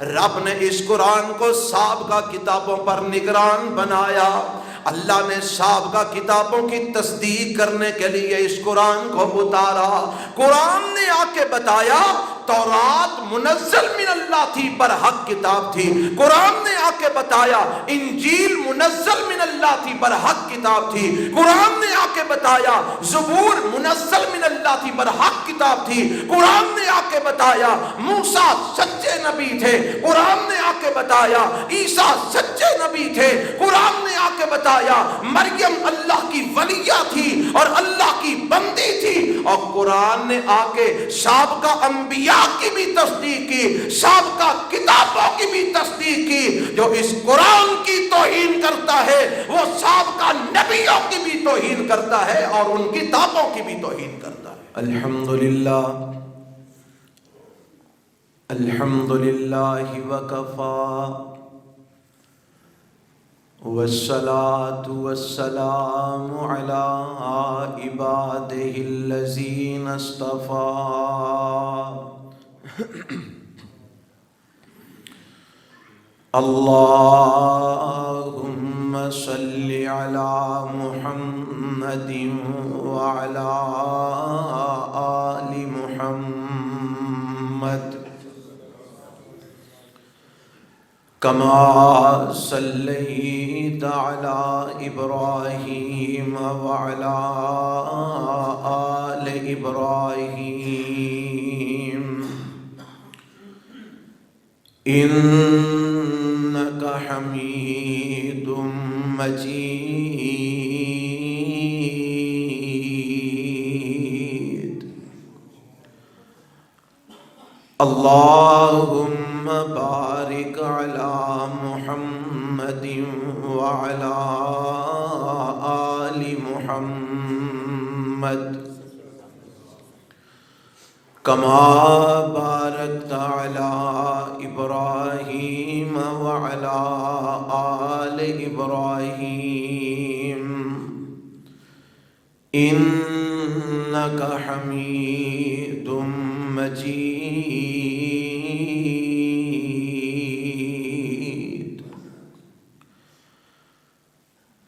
رب نے اس قرآن کو سابقہ کتابوں پر نگران بنایا. اللہ نے سابقہ کتابوں کی تصدیق کرنے کے لیے اس قرآن کو اتارا. قرآن نے آ کے بتایا تورات منزل من اللہ تھی، برحق کتاب تھی. قرآن نے آ کے بتایا انجیل منزل من اللہ تھی، برحق کتاب تھی. قرآن نے آ کے بتایا زبور منزل من اللہ تھی، برحق کتاب تھی. قرآن نے آ کے بتایا موسیٰ سچے نبی تھے. قرآن نے آ کے بتایا عیسیٰ سچے نبی تھے. قرآن نے آ کے بتایا مریم اللہ کی ولیہ تھی اور اللہ کی بندی تھی. اور قرآن نے آ کے سابقہ انبیاء کی بھی تصدیق کی، سابقہ کتابوں کی بھی تصدیق کی. جو اس قرآن کی توہین کرتا ہے وہ سابقہ نبیوں کی بھی توہین کرتا ہے اور ان کتابوں کی بھی توہین کرتا ہے. الحمدللہ الحمدللہ وکفا والصلاة والسلام على عباده الذين اصطفى. اللهم صل على محمد وعلى آل محمد كما صليت على إبراهيم وعلى آل إبراهيم إنك حميد مجيد. اللهم بارك على محمد وعلى آل محمد كما باركت على إبراهيم وعلى آل إبراهيم إنك حميد مجيد.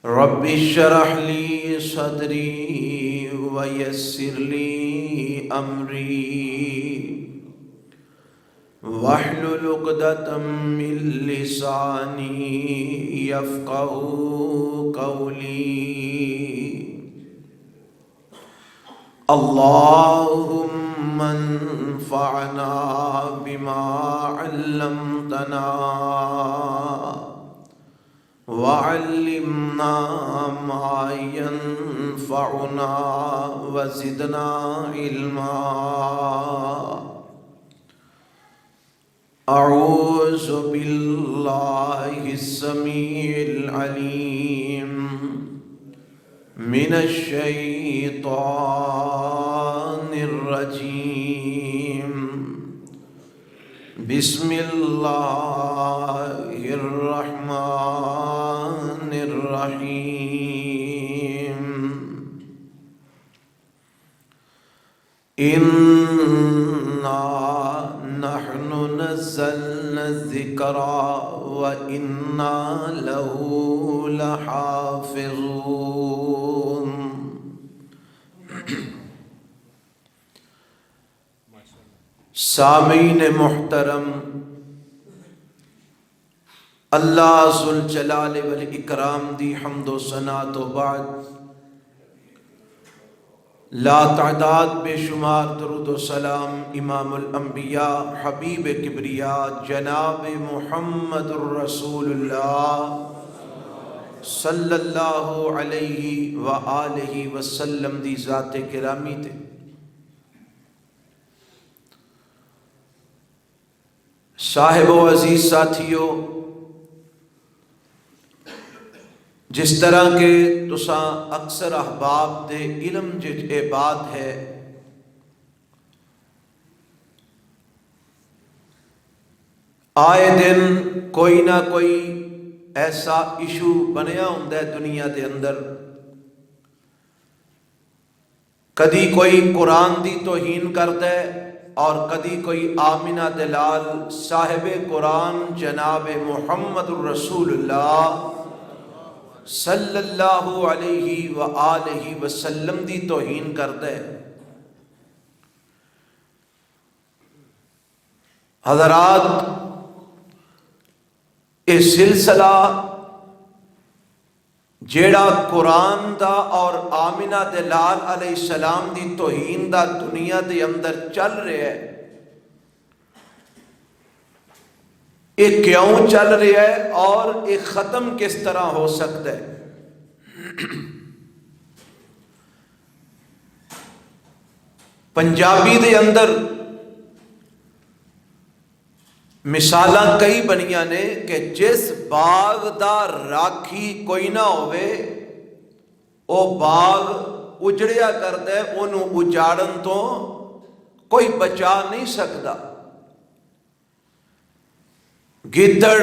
رب اشرح لي صدري ويسر لي أمري واحلل عقدة من لساني يفقهوا قولي. اللهم انفعنا بما علمتنا وعلمنا ما ينفعنا وزدنا علما. أعوذ بالله السميع العليم من الشيطان الرجيم. بسم الله الرحمن الرحيم. إنا نحن نزلنا الذكر وإنا له لحافظون. سامعین محترم، اللہ ذوالجلال والاکرام دی حمد و ثنا تو بعد لا تعداد بے شمار درود و سلام امام الانبیاء حبیب کبریا جناب محمد الرسول اللہ صلی اللہ علیہ وآلہ وسلم دی ذات کرامی تے. صاحب و عزیز ساتھیو، جس طرح کہ تساں اکثر احباب دے علم اے بات ہے آئے دن کوئی نہ کوئی ایسا ایشو بنیا ہوندا ہے دنیا دے اندر. کدی کوئی قرآن دی توہین کردا ہے، اور کدی کوئی آمنہ دلال صاحب قرآن جناب محمد الرسول اللہ صلی اللہ علیہ وآلہ وسلم دی توہین کر دے۔ حضرات یہ سلسلہ جیڑا قرآن دا اور آمنہ دلال علیہ السلام دی توہین دا دنیا دے اندر چل رہا ہے، یہ کیوں چل رہا ہے اور یہ ختم کس طرح ہو سکتا ہے؟ پنجابی دے اندر مثالاں کئی بنیاں نے کہ جس باغ دا راکھی کوئی نہ ہوئے او باغ اجڑیا کرتا ہے، انہوں اجاڑن تو کوئی بچا نہیں سکتا۔ گدڑ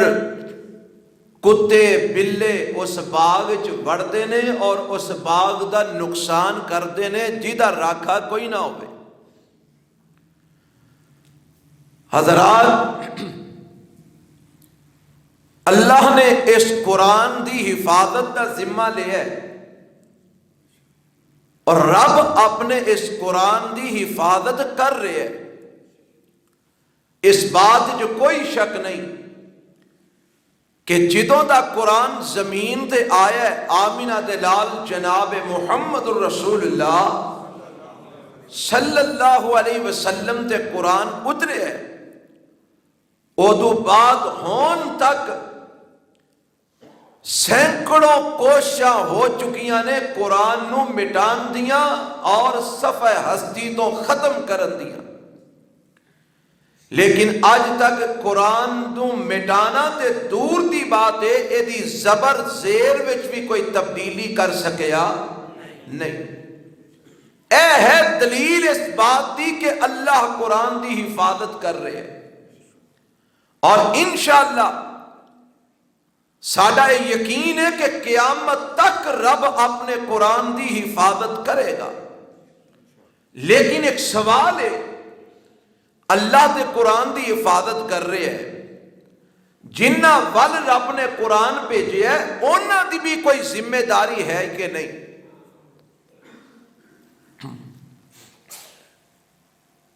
کتے بلے اس باغ وڑتے نے اور اس باغ دا نقصان کرتے نے جیدہ راکھا کوئی نہ ہوئے۔ حضرات اللہ نے اس قرآن دی حفاظت کا ذمہ لیا ہے اور رب اپنے اس قرآن دی حفاظت کر رہے ہیں، اس بات جو کوئی شک نہیں کہ جدوں دا قرآن زمین تے آیا ہے، آمنہ دلال جناب محمد الرسول اللہ صلی اللہ علیہ وسلم تے قرآن اترے ہے، ادو بعد ہون تک سینکڑوں کوششاں ہو چکیاں نے قرآن نو مٹان دیاں اور صفحہ ہستی تو ختم کرن دیاں، لیکن اج تک قرآن تو مٹانا تے دور دی بات ہے، اے دی زبر زیر وچ بھی کوئی تبدیلی کر سکیا نہیں۔ اے ہے دلیل اس بات دی کہ اللہ قرآن دی حفاظت کر رہے ہیں، اور انشاءاللہ ساڈا یقین ہے کہ قیامت تک رب اپنے قرآن دی حفاظت کرے گا۔ لیکن ایک سوال ہے، اللہ دے قرآن دی حفاظت کر رہے ہیں، جنہ ول رب نے قرآن بھیجے ہے انہاں دی بھی کوئی ذمہ داری ہے کہ نہیں؟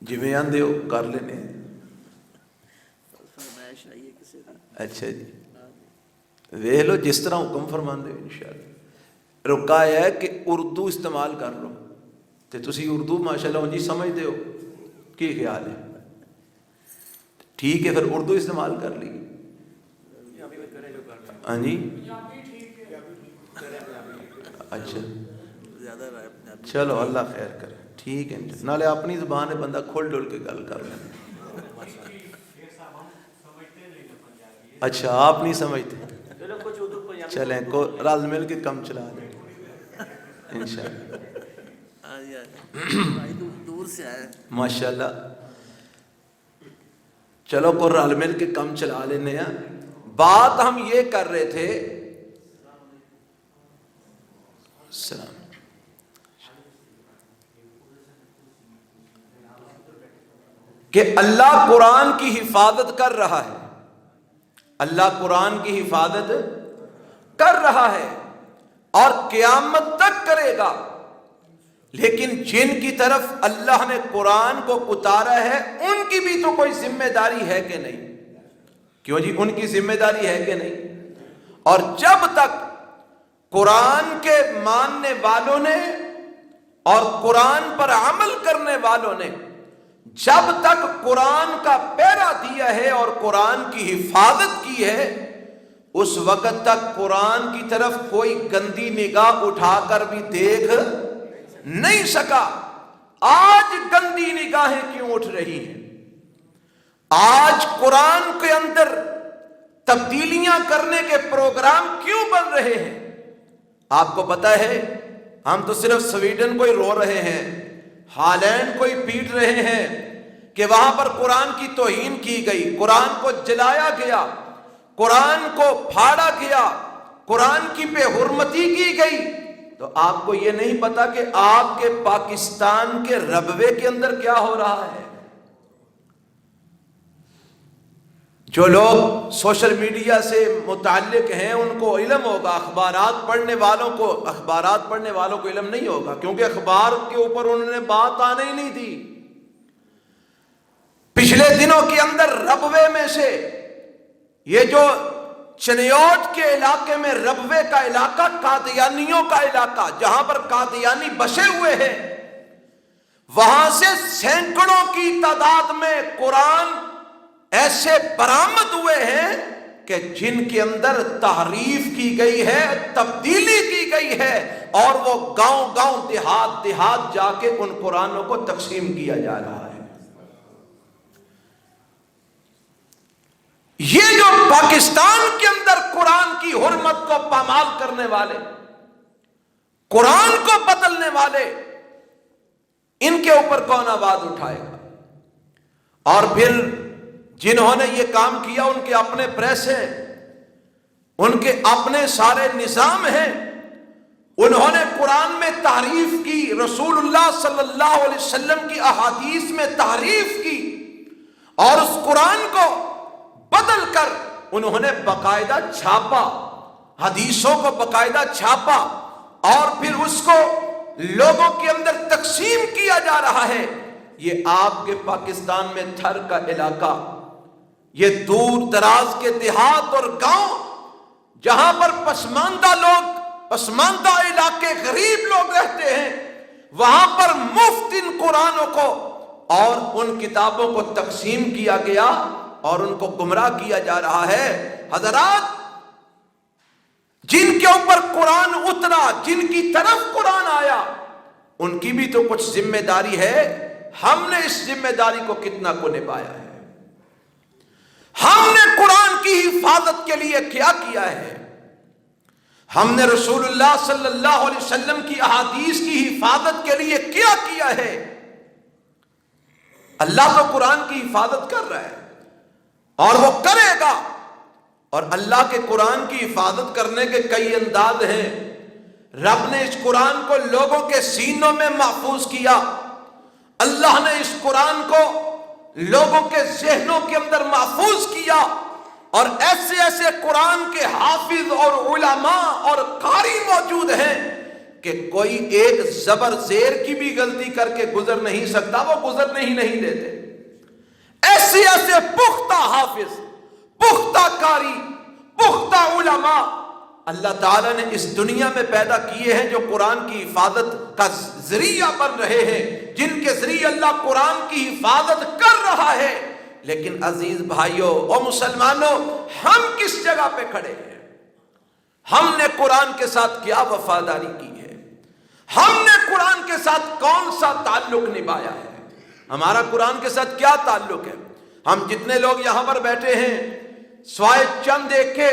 جی میں آندے ہو کر لینے۔ اچھا جی ویکھ لو جس طرح حکم فرماندے ہو انشاءاللہ۔ رکا ہے کہ اردو استعمال کر لو تے تسی اردو ماشاءاللہ انجی سمجھدے ہو، کی خیال ہے؟ ٹھیک ہے پھر اردو استعمال کر لی۔ ہاں جی اچھا چلو اللہ خیر کرے، ٹھیک ہے نالے اپنی زبان ہے بندہ کھول ڈول کے گل کر لیں۔ اچھا آپ نہیں سمجھتے، چلیں کو رل مل کے کم چلا لیں انشاءاللہ۔ دور سے آئے ماشاءاللہ، چلو کو رل مل کے کم چلا لینے ہیں۔ بات ہم یہ کر رہے تھے، سلام کہ اللہ قرآن کی حفاظت کر رہا ہے، اللہ قرآن کی حفاظت کر رہا ہے اور قیامت تک کرے گا، لیکن جن کی طرف اللہ نے قرآن کو اتارا ہے ان کی بھی تو کوئی ذمہ داری ہے کہ نہیں؟ کیوں جی ان کی ذمہ داری ہے کہ نہیں؟ اور جب تک قرآن کے ماننے والوں نے اور قرآن پر عمل کرنے والوں نے جب تک قرآن کا پیرا دیا ہے اور قرآن کی حفاظت کی ہے، اس وقت تک قرآن کی طرف کوئی گندی نگاہ اٹھا کر بھی دیکھ نہیں سکا۔ آج گندی نگاہیں کیوں اٹھ رہی ہیں؟ آج قرآن کے اندر تبدیلیاں کرنے کے پروگرام کیوں بن رہے ہیں؟ آپ کو پتہ ہے ہم تو صرف سویڈن کو ہی رو رہے ہیں، ہالینڈ کو ہی پیٹ رہے ہیں کہ وہاں پر قرآن کی توہین کی گئی، قرآن کو جلایا گیا، قرآن کو پھاڑا گیا، قرآن کی بے حرمتی کی گئی۔ تو آپ کو یہ نہیں پتا کہ آپ کے پاکستان کے ربوے کے اندر کیا ہو رہا ہے؟ جو لوگ سوشل میڈیا سے متعلق ہیں ان کو علم ہوگا، اخبارات پڑھنے والوں کو علم نہیں ہوگا، کیونکہ اخبار کے اوپر انہوں نے بات آنے ہی نہیں دی۔ پچھلے دنوں کے اندر ربوے میں سے، یہ جو چنیوٹ کے علاقے میں ربوے کا علاقہ، قادیانیوں کا علاقہ جہاں پر قادیانی بسے ہوئے ہیں، وہاں سے سینکڑوں کی تعداد میں قرآن ایسے برآمد ہوئے ہیں کہ جن کے اندر تحریف کی گئی ہے، تبدیلی کی گئی ہے، اور وہ گاؤں گاؤں دیہات دیہات جا کے ان قرآنوں کو تقسیم کیا جا رہا ہے۔ یہ جو پاکستان کے اندر قرآن کی حرمت کو پامال کرنے والے، قرآن کو بدلنے والے، ان کے اوپر کون آواز اٹھائے گا؟ اور پھر جنہوں نے یہ کام کیا ان کے اپنے پریس ہیں، ان کے اپنے سارے نظام ہیں، انہوں نے قرآن میں تحریف کی، رسول اللہ صلی اللہ علیہ وسلم کی احادیث میں تحریف کی، اور اس قرآن کو بدل کر انہوں نے باقاعدہ چھاپا، حدیثوں کو باقاعدہ چھاپا، اور پھر اس کو لوگوں کے اندر تقسیم کیا جا رہا ہے۔ یہ آپ کے پاکستان میں تھر کا علاقہ، یہ دور دراز کے دیہات اور گاؤں جہاں پر پسماندہ لوگ، پسماندہ علاقے، غریب لوگ رہتے ہیں، وہاں پر مفت ان قرآنوں کو اور ان کتابوں کو تقسیم کیا گیا اور ان کو گمراہ کیا جا رہا ہے۔ حضرات، جن کے اوپر قرآن اترا، جن کی طرف قرآن آیا، ان کی بھی تو کچھ ذمہ داری ہے۔ ہم نے اس ذمہ داری کو کتنا کو نبھایا ہے؟ ہم نے قرآن کی حفاظت کے لیے کیا کیا ہے؟ ہم نے رسول اللہ صلی اللہ علیہ وسلم کی احادیث کی حفاظت کے لیے کیا کیا ہے؟ اللہ تو قرآن کی حفاظت کر رہا ہے اور وہ کرے گا، اور اللہ کے قرآن کی حفاظت کرنے کے کئی انداز ہیں۔ رب نے اس قرآن کو لوگوں کے سینوں میں محفوظ کیا، اللہ نے اس قرآن کو لوگوں کے ذہنوں کے اندر محفوظ کیا، اور ایسے ایسے قرآن کے حافظ اور علماء اور قاری موجود ہیں کہ کوئی ایک زبر زیر کی بھی غلطی کر کے گزر نہیں سکتا، وہ گزرنے ہی نہیں دیتے۔ ایسے ایسے پختہ حافظ، پختہ قاری، پختہ علماء اللہ تعالیٰ نے اس دنیا میں پیدا کیے ہیں، جو قرآن کی حفاظت کا ذریعہ بن رہے ہیں، جن کے ذریعے اللہ قرآن کی حفاظت کر رہا ہے۔ لیکن عزیز بھائیوں اور مسلمانوں، ہم کس جگہ پہ کھڑے ہیں؟ ہم نے قرآن کے ساتھ کیا وفاداری کی ہے؟ ہم نے قرآن کے ساتھ کون سا تعلق نبھایا ہے؟ ہمارا قرآن کے ساتھ کیا تعلق ہے؟ ہم جتنے لوگ یہاں پر بیٹھے ہیں، سوائے چند ایک کے،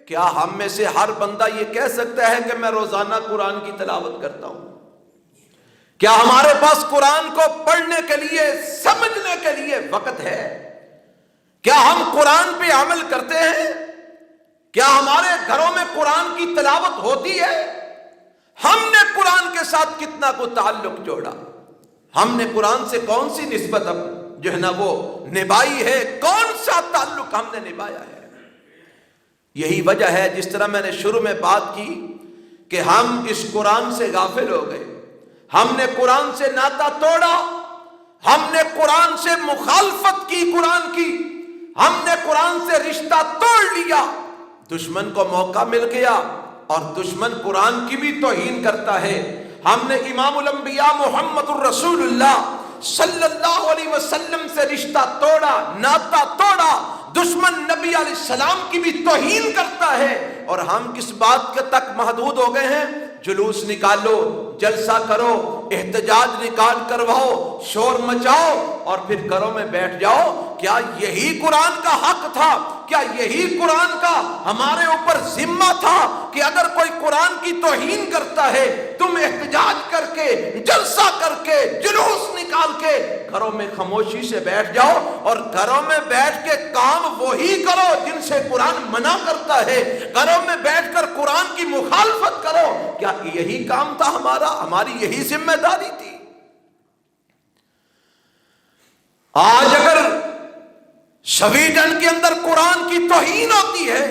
کیا ہم میں سے ہر بندہ یہ کہہ سکتا ہے کہ میں روزانہ قرآن کی تلاوت کرتا ہوں؟ کیا ہمارے پاس قرآن کو پڑھنے کے لیے، سمجھنے کے لیے وقت ہے؟ کیا ہم قرآن پہ عمل کرتے ہیں؟ کیا ہمارے گھروں میں قرآن کی تلاوت ہوتی ہے؟ ہم نے قرآن کے ساتھ کتنا کو تعلق جوڑا؟ ہم نے قرآن سے کون سی نسبت اب جو ہے نا وہ نبھائی ہے؟ کون سا تعلق ہم نے نبھایا ہے؟ یہی وجہ ہے، جس طرح میں نے شروع میں بات کی کہ ہم اس قرآن سے غافل ہو گئے، ہم نے قرآن سے ناطہ توڑا، ہم نے قرآن سے مخالفت کی، قرآن کی، ہم نے قرآن سے رشتہ توڑ لیا۔ دشمن کو موقع مل گیا اور دشمن قرآن کی بھی توہین کرتا ہے۔ ہم نے امام الانبیاء محمد الرسول اللہ صلی اللہ علیہ وسلم سے رشتہ توڑا، ناطہ توڑا۔ دشمن نبی علیہ السلام کی بھی توہین کرتا ہے، اور ہم کس بات کے تک محدود ہو گئے ہیں؟ جلوس نکالو، جلسہ کرو، احتجاج نکال کرواؤ، شور مچاؤ، اور پھر گھروں میں بیٹھ جاؤ۔ کیا یہی قرآن کا حق تھا؟ کیا یہی قرآن کا ہمارے اوپر ذمہ تھا کہ اگر کوئی قرآن کی توہین کرتا ہے تم احتجاج کر کے، جلسہ کر کے، جلوس نکال کے گھروں میں خاموشی سے بیٹھ جاؤ، اور گھروں میں بیٹھ کے کام وہی کرو جن سے قرآن منع کرتا ہے، گھروں میں بیٹھ کر قرآن کی مخالفت کرو؟ کیا یہی کام تھا ہمارا؟ ہماری یہی ذمہ داری تھی؟ آج اگر سویڈن کے اندر قرآن کی توہین ہوتی ہے.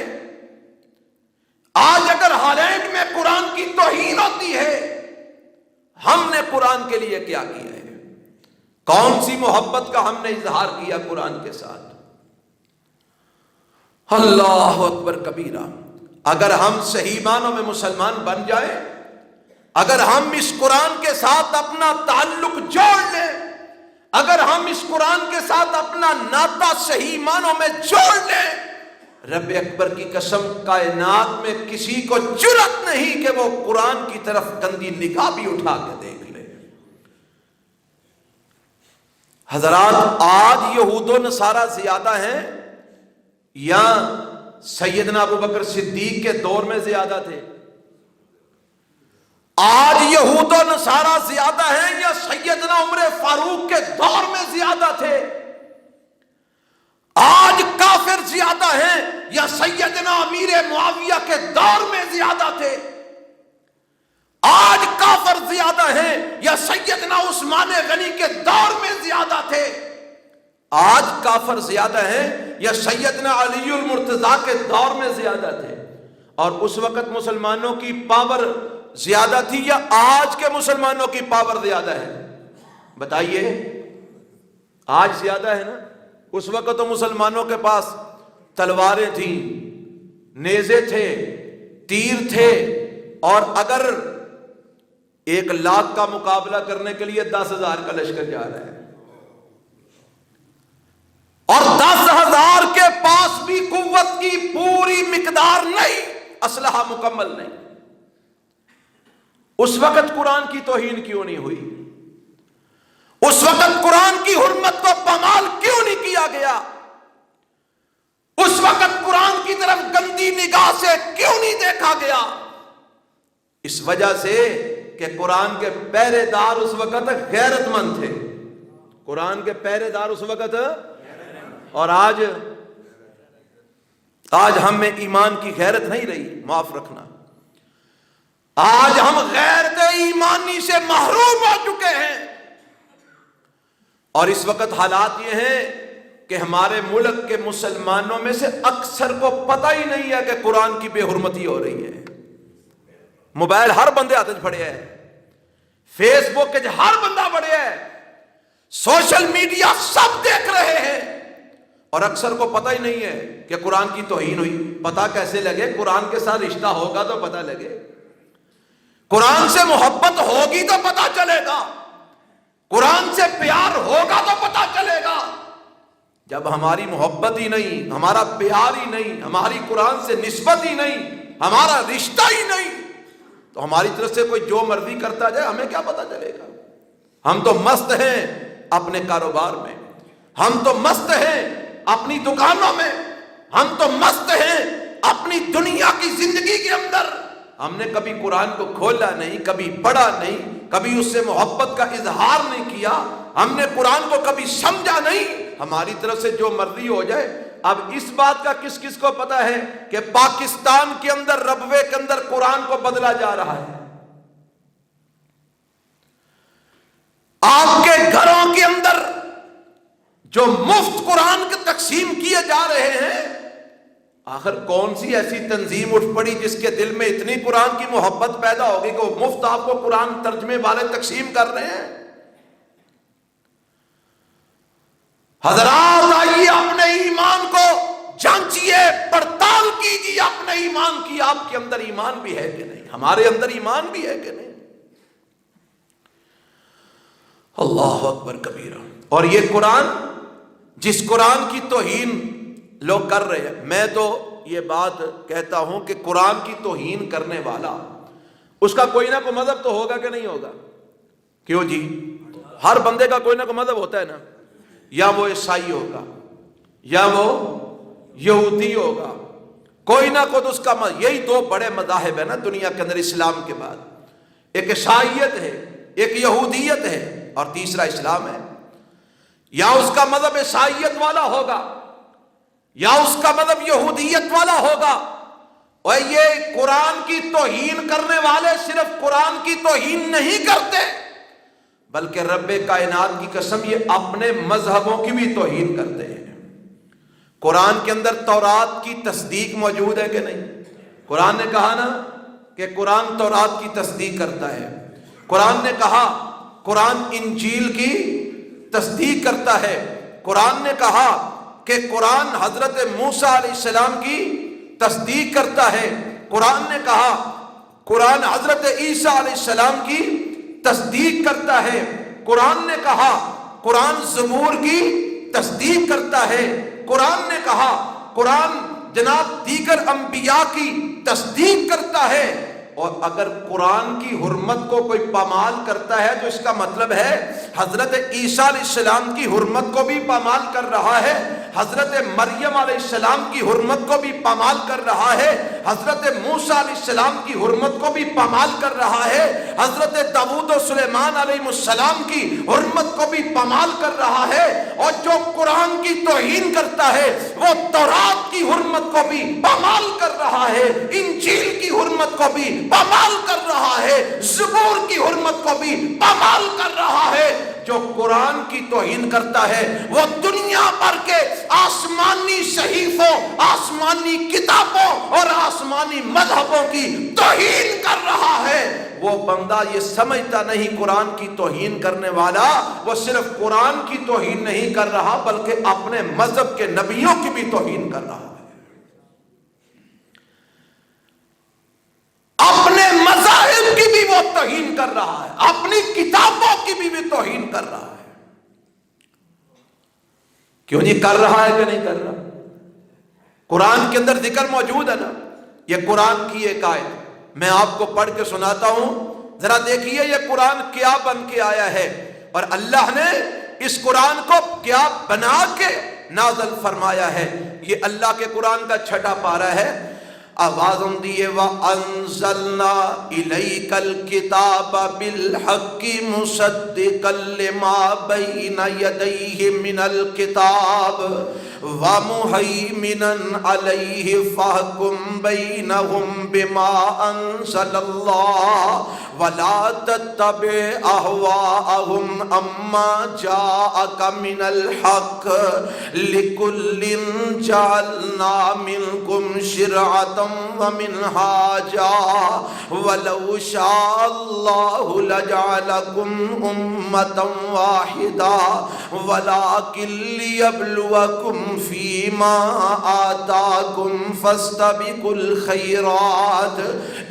آج اگر ہالینڈ میں قرآن کی توہین ہوتی ہے، ہم نے قرآن کے لیے کیا کیا ہے؟ کون سی محبت کا ہم نے اظہار کیا قرآن کے ساتھ؟ اللہ اکبر کبیرہ. اگر ہم صحیح معنوں میں مسلمان بن جائیں، اگر ہم اس قرآن کے ساتھ اپنا تعلق جوڑ لیں، اگر ہم اس قرآن کے ساتھ اپنا ناطہ صحیح معنوں میں جوڑ لیں، رب اکبر کی قسم کائنات میں کسی کو جرأت نہیں کہ وہ قرآن کی طرف گندی نگاہ بھی اٹھا کے دیکھ لے. حضرات، آج یہود و نصارہ زیادہ ہیں یا سیدنا ابو بکر صدیق کے دور میں زیادہ تھے؟ آج یہود و نصارہ زیادہ ہیں یا سیدنا عمر فاروق کے دور میں زیادہ تھے؟ آج کافر زیادہ ہیں یا سیدنا امیر معاویہ کے دور میں زیادہ تھے؟ آج کافر زیادہ ہیں یا سیدنا عثمان غنی کے دور میں زیادہ تھے؟ آج کافر زیادہ ہیں یا سیدنا علی المرتضیٰ کے دور میں زیادہ تھے؟ اور اس وقت مسلمانوں کی پاور زیادہ تھی یا آج کے مسلمانوں کی پاور زیادہ ہے؟ بتائیے. آج زیادہ ہے نا. اس وقت تو مسلمانوں کے پاس تلواریں تھیں، نیزے تھے، تیر تھے، اور اگر 1,00,000 کا مقابلہ کرنے کے لیے 10,000 کا لشکر جا رہا ہے، اور 10,000 کے پاس بھی قوت کی پوری مقدار نہیں، اسلحہ مکمل نہیں. اس وقت قرآن کی توہین کیوں نہیں ہوئی؟ اس وقت قرآن کی حرمت کو پامال کیوں نہیں کیا گیا؟ اس وقت قرآن کی طرف گندی نگاہ سے کیوں نہیں دیکھا گیا؟ اس وجہ سے کہ قرآن کے پہرے دار اس وقت غیرت مند تھے. قرآن کے پہرے دار اس وقت. اور آج ہم میں ایمان کی غیرت نہیں رہی، معاف رکھنا. آج ہم غیرت ایمانی سے محروم ہو چکے ہیں. اور اس وقت حالات یہ ہیں کہ ہمارے ملک کے مسلمانوں میں سے اکثر کو پتہ ہی نہیں ہے کہ قرآن کی بے حرمتی ہو رہی ہے. موبائل ہر بندے ہاتھ پڑے ہے، فیس بک کے ہر بندہ پڑے ہے، سوشل میڈیا سب دیکھ رہے ہیں، اور اکثر کو پتہ ہی نہیں ہے کہ قرآن کی توہین ہوئی. پتہ کیسے لگے؟ قرآن کے ساتھ رشتہ ہوگا تو پتہ لگے، قرآن سے محبت ہوگی تو پتہ چلے گا، قرآن سے پیار ہوگا تو پتہ چلے گا. جب ہماری محبت ہی نہیں، ہمارا پیار ہی نہیں، ہماری قرآن سے نسبت ہی نہیں، ہمارا رشتہ ہی نہیں، تو ہماری طرف سے کوئی جو مرضی کرتا جائے ہمیں کیا پتہ چلے گا؟ ہم تو مست ہیں اپنے کاروبار میں، ہم تو مست ہیں اپنی دکانوں میں، ہم تو مست ہیں اپنی دنیا کی زندگی کے اندر. ہم نے کبھی قرآن کو کھولا نہیں، کبھی پڑھا نہیں، کبھی اس سے محبت کا اظہار نہیں کیا، ہم نے قرآن کو کبھی سمجھا نہیں. ہماری طرف سے جو مرضی ہو جائے. اب اس بات کا کس کس کو پتا ہے کہ پاکستان کے اندر ربوے کے اندر قرآن کو بدلا جا رہا ہے؟ آپ کے گھروں کے اندر جو مفت قرآن کے تقسیم کیے جا رہے ہیں، آخر کون سی ایسی تنظیم اٹھ پڑی جس کے دل میں اتنی قرآن کی محبت پیدا ہوگی کہ وہ مفت آپ کو قرآن ترجمے والے تقسیم کر رہے ہیں؟ حضرات، آئیے اپنے ایمان کو جانچیے، پڑتال کیجیے اپنے ایمان کی. آپ کے اندر ایمان بھی ہے کہ نہیں؟ ہمارے اندر ایمان بھی ہے کہ نہیں؟ اللہ اکبر کبیرہ. اور یہ قرآن، جس قرآن کی توہین لوگ کر رہے ہیں، میں تو یہ بات کہتا ہوں کہ قرآن کی توہین کرنے والا، اس کا کوئی نہ کوئی مذہب تو ہوگا کہ نہیں ہوگا؟ کیوں جی؟ ہر بندے کا کوئی نہ کوئی مذہب ہوتا ہے نا. یا وہ عیسائی ہوگا، یا وہ یہودی ہوگا، کوئی نہ کوئی اس کا مذہب. یہی دو بڑے مذاہب ہیں نا دنیا کے اندر اسلام کے بعد. ایک عیسائیت ہے، ایک یہودیت ہے، اور تیسرا اسلام ہے. یا اس کا مذہب عیسائیت والا ہوگا، یا اس کا مذہب یہودیت والا ہوگا. اور یہ قرآن کی توہین کرنے والے صرف قرآن کی توہین نہیں کرتے، بلکہ رب کائنات کی قسم یہ اپنے مذہبوں کی بھی توہین کرتے ہیں. قرآن کے اندر تورات کی تصدیق موجود ہے کہ نہیں؟ قرآن نے کہا نا کہ قرآن تورات کی تصدیق کرتا ہے. قرآن نے کہا قرآن انجیل کی تصدیق کرتا ہے. قرآن نے کہا کہ قرآن حضرت موسیٰ علیہ السلام کی تصدیق کرتا ہے. قرآن نے کہا قرآن حضرت عیسیٰ علیہ السلام کی تصدیق کرتا ہے. قرآن نے کہا قرآن زبور کی تصدیق کرتا ہے. قرآن نے کہا قرآن جناب دیگر انبیاء کی تصدیق کرتا ہے. اور اگر قرآن کی حرمت کو کوئی پامال کرتا ہے تو اس کا مطلب ہے حضرت عیسیٰ علیہ السلام کی حرمت کو بھی پامال کر رہا ہے, حضرت مریم علیہ السلام کی حرمت کو بھی پامال کر رہا ہے, حضرت موسیٰ علیہ السلام کی حرمت کو بھی پامال کر رہا ہے, حضرت داؤد و سلیمان علیہ السلام کی حرمت کو بھی پامال کر رہا ہے. اور جو قرآن کی توہین کرتا ہے وہ تورات کی حرمت کو بھی پامال کر رہا ہے, انجیل کی حرمت کو بھی پامال کر رہا ہے, زبور کی حرمت کو بھی پامال کر رہا ہے. جو قرآن کی توہین کرتا ہے وہ دنیا بھر کے آسمانی صحیفوں, آسمانی کتابوں اور آسمانی مذہبوں کی توہین کر رہا ہے. وہ بندہ یہ سمجھتا نہیں قرآن کی توہین کرنے والا وہ صرف قرآن کی توہین نہیں کر رہا بلکہ اپنے مذہب کے نبیوں کی بھی توہین کر رہا ہے, اپنے مذاہب کی بھی وہ توہین کر رہا ہے, اپنی کتابوں کی بھی توہین کر رہا ہے. کیوں نہیں کر رہا ہے کہ نہیں کر رہا؟ قرآن کے اندر ذکر موجود ہے نا. یہ قرآن کی ایک آیت میں آپ کو پڑھ کے سناتا ہوں, ذرا دیکھیے یہ قرآن کیا بن کے آیا ہے اور اللہ نے اس قرآن کو کیا بنا کے نازل فرمایا ہے. یہ اللہ کے قرآن کا 6واں پارہ ہے. آواز دیے وَأَنزَلْنَا إِلَيْكَ الْكِتَابَ بِالْحَقِّ مُصَدِّقًا لِمَا بَيْنَ يَدَيْهِ مِنَ الْكِتَابِ وَمُهَيْمِنًا عَلَيْهِ فَاحْكُم بَيْنَهُم بِمَا أَنزَلَ اللَّهُ وَلَا تَتَّبِعْ أَهْوَاءَهُمْ عَمَّا جَاءَكَ مِنَ الْحَقِّ لِكُلٍّ جَعَلْنَا مِنكُمْ شِرْعَةً وَمِنْهَاجًا وَلَوْ شَاءَ اللَّهُ لَجَعَلَكُمْ أُمَّةً وَاحِدَةً وَلَكِنْ لِيَبْلُوَكُمْ فِيمَا آتَاكُمْ فَاسْتَبِقُوا الْخَيْرَاتِ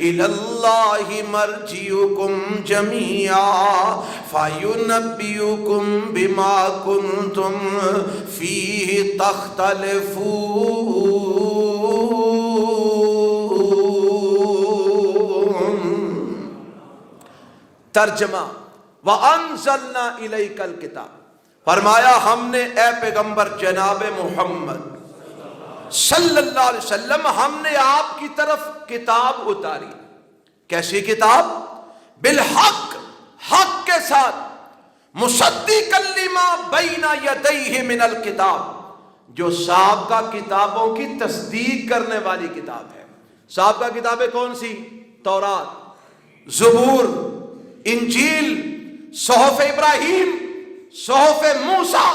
إِلَى اللَّهِ مَرْجِعُكُمْ جَمِيعًا فَيُنَبِّئُكُمْ بِمَا كُنْتُمْ فِيهِ تَخْتَلِفُونَ. ترجمہ وَأَنزَلْنَا إِلَيْكَ الْكِتَابَ, فرمایا ہم نے اے پیغمبر جناب محمد صلی اللہ علیہ وسلم ہم نے آپ کی طرف کتاب اتاری. کیسی کتاب؟ بالحق, حق کے ساتھ, مصدقا لما بین یدیہ من الکتاب, جو سابقہ کتابوں کی تصدیق کرنے والی کتاب ہے. سابقہ کتابیں کون سی؟ تورات, زبور, انجیل, صحف ابراہیم, صحف موسیٰ,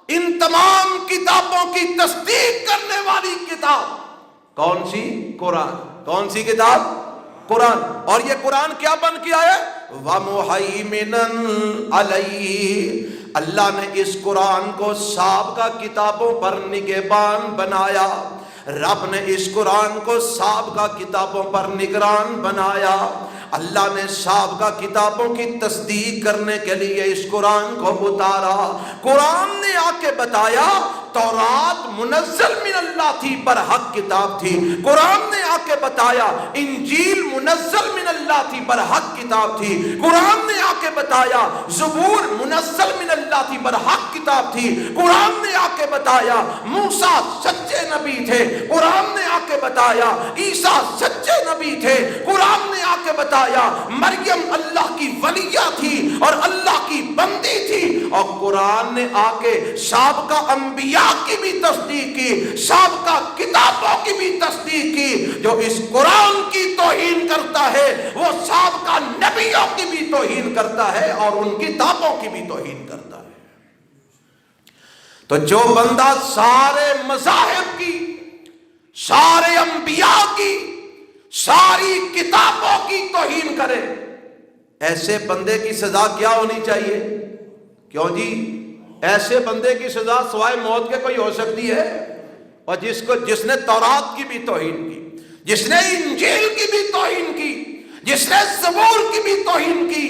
ان تمام کتابوں کی تصدیق کرنے والی کتاب کون سی؟ قرآن. کون سی کتاب؟ قرآن. اور یہ قرآن کیا بن کے آیا؟ وَمُحَيْمِنًا عَلَيْهِ, اللہ نے اس قرآن کو سابقہ کتابوں پر نگہبان بنایا. رب نے اس قرآن کو سابقہ کتابوں پر نگران بنایا. اللہ نے سابقہ کتابوں کی تصدیق کرنے کے لیے اس قرآن کو اتارا. قرآن نے آ کے بتایا تورات منزل من اللہ تھی, برحق کتاب تھی. قرآن نے آ کے بتایا انجیل منزل من اللہ تھی, برحق کتاب تھی. قرآن نے آ کے بتایا زبور منزل من اللہ تھی, برحق کتاب تھی. قرآن نے آ کے بتایا موسیٰ سچے نبی تھے. قرآن نے آ کے بتایا عیسیٰ سچے نبی تھے. قرآن نے آ کے بتایا مریم اللہ کی ولیہ تھی اور اللہ کی بندی تھی. اور قرآن نے آ کے سابقہ انبیاء کی بھی تصدیق کی, سابقہ کتابوں کی بھی تصدیق کی. جو اس قرآن کی توہین کرتا ہے وہ سابقہ نبیوں کی بھی توہین کرتا ہے اور ان کتابوں کی بھی توہین کرتا ہے. تو جو بندہ سارے مذاہب کی، سارے انبیاء کی، ساری کتابوں کی توہین کرے، ایسے بندے کی سزا کیا ہونی چاہیے؟ کیوں جی؟ ایسے بندے کی سزا سوائے موت کے کوئی ہو سکتی ہے؟ اور جس نے تورات کی بھی توہین کی، جس نے انجیل کی بھی توہین کی، جس نے زبور کی بھی توہین کی،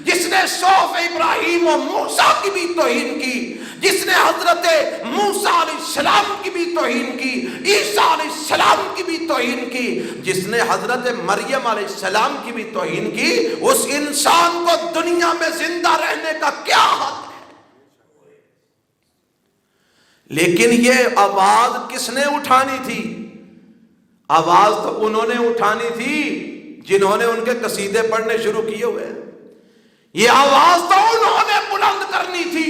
جس نے صحف ابراہیم و موسیٰ کی بھی توہین کی، جس نے حضرت موسیٰ علیہ السلام کی بھی توہین کی، عیسیٰ علیہ السلام کی بھی توہین کی، جس نے حضرت مریم علیہ السلام کی بھی توہین کی، اس انسان کو دنیا میں زندہ رہنے کا کیا حق ہے؟ لیکن یہ آواز کس نے اٹھانی تھی؟ آواز تو انہوں نے اٹھانی تھی جنہوں نے ان کے قصیدے پڑھنے شروع کیے ہوئے ہیں۔ یہ آواز تو انہوں نے بلند کرنی تھی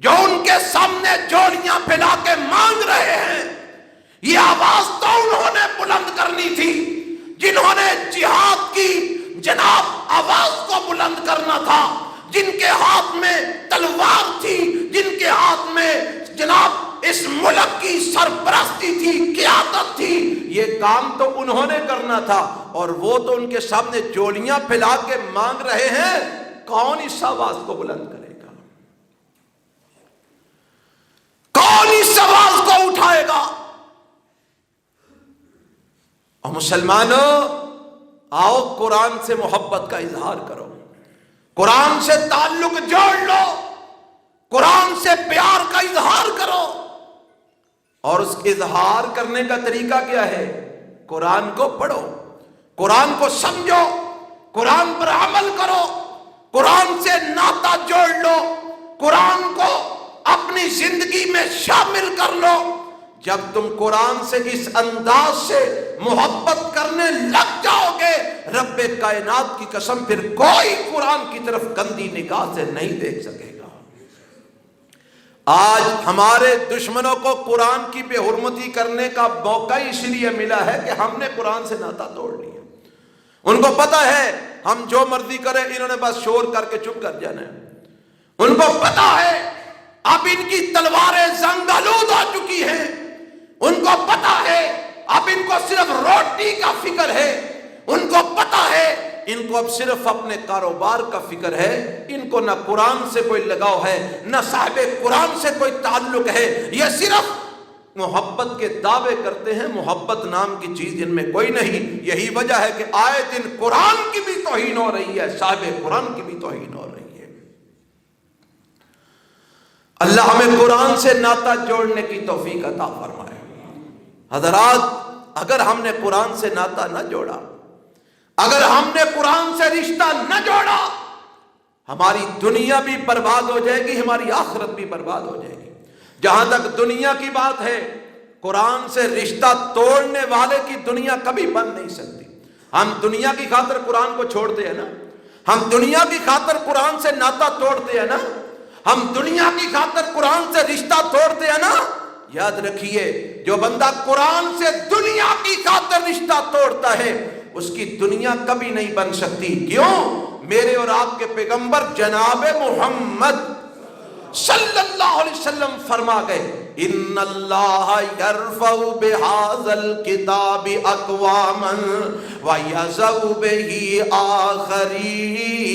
جو ان کے سامنے جوڑیاں پھیلا کے مانگ رہے ہیں۔ یہ آواز تو انہوں نے بلند کرنی تھی جنہوں نے جہاد کی جناب آواز کو بلند کرنا تھا، جن کے ہاتھ میں تلوار تھی، جن کے ہاتھ میں جناب اس ملک کی سرپرستی تھی، قیادت تھی۔ یہ کام تو انہوں نے کرنا تھا، اور وہ تو ان کے سامنے جوڑیاں پھیلا کے مانگ رہے ہیں۔ کون اس آواز کو بلند کرے گا؟ کون اس آواز کو اٹھائے گا؟ اور مسلمانوں، آؤ قرآن سے محبت کا اظہار کرو، قرآن سے تعلق جوڑ لو، قرآن سے پیار کا اظہار کرو۔ اور اس اظہار کرنے کا طریقہ کیا ہے؟ قرآن کو پڑھو، قرآن کو سمجھو، قرآن پر عمل کرو، قرآن سے ناطہ جوڑ لو، قرآن کو اپنی زندگی میں شامل کر لو۔ جب تم قرآن سے اس انداز سے محبت کرنے لگ جاؤ گے، رب کائنات کی قسم پھر کوئی قرآن کی طرف گندی نگاہ سے نہیں دیکھ سکے گا۔ آج ہمارے دشمنوں کو قرآن کی بے حرمتی کرنے کا موقع اس لیے ملا ہے کہ ہم نے قرآن سے ناطہ توڑ لیا۔ ان کو پتا ہے ہم جو مرضی کریں، انہوں نے بس شور کر کے چپ کر جانا ہے۔ ان کو پتا ہے اب ان کی تلواریں زنگ آلود ہو چکی ہیں۔ ان کو پتا ہے اب ان کو صرف روٹی کا فکر ہے۔ ان کو پتا ہے ان کو اب صرف اپنے کاروبار کا فکر ہے۔ ان کو نہ قرآن سے کوئی لگاؤ ہے، نہ صاحب قرآن سے کوئی تعلق ہے۔ یہ صرف محبت کے دعوے کرتے ہیں، محبت نام کی چیز ان میں کوئی نہیں۔ یہی وجہ ہے کہ آئے دن قرآن کی بھی توہین ہو رہی ہے، صاحب قرآن کی بھی توہین ہو رہی ہے۔ اللہ ہمیں قرآن سے ناطہ جوڑنے کی توفیق عطا فرمائے۔ حضرات، اگر ہم نے قرآن سے ناطہ نہ جوڑا، اگر ہم نے قرآن سے رشتہ نہ جوڑا، ہماری دنیا بھی برباد ہو جائے گی، ہماری آخرت بھی برباد ہو جائے گی۔ جہاں تک دنیا کی بات ہے، قرآن سے رشتہ توڑنے والے کی دنیا کبھی بن نہیں سکتی۔ ہم دنیا کی خاطر قرآن کو چھوڑتے ہیں نا، ہم دنیا کی خاطر قرآن سے ناطہ توڑتے ہیں نا، ہم دنیا کی خاطر قرآن سے رشتہ توڑتے ہیں نا۔ یاد رکھیے، جو بندہ قرآن سے دنیا کی خاطر رشتہ توڑتا ہے، اس کی دنیا کبھی نہیں بن سکتی۔ کیوں؟ میرے اور آپ کے پیغمبر جناب محمد صلی اللہ علیہ وسلم فرما گئے، ان اللہ یرفع بہذا الکتاب اقواما ویضع بہ آخرین۔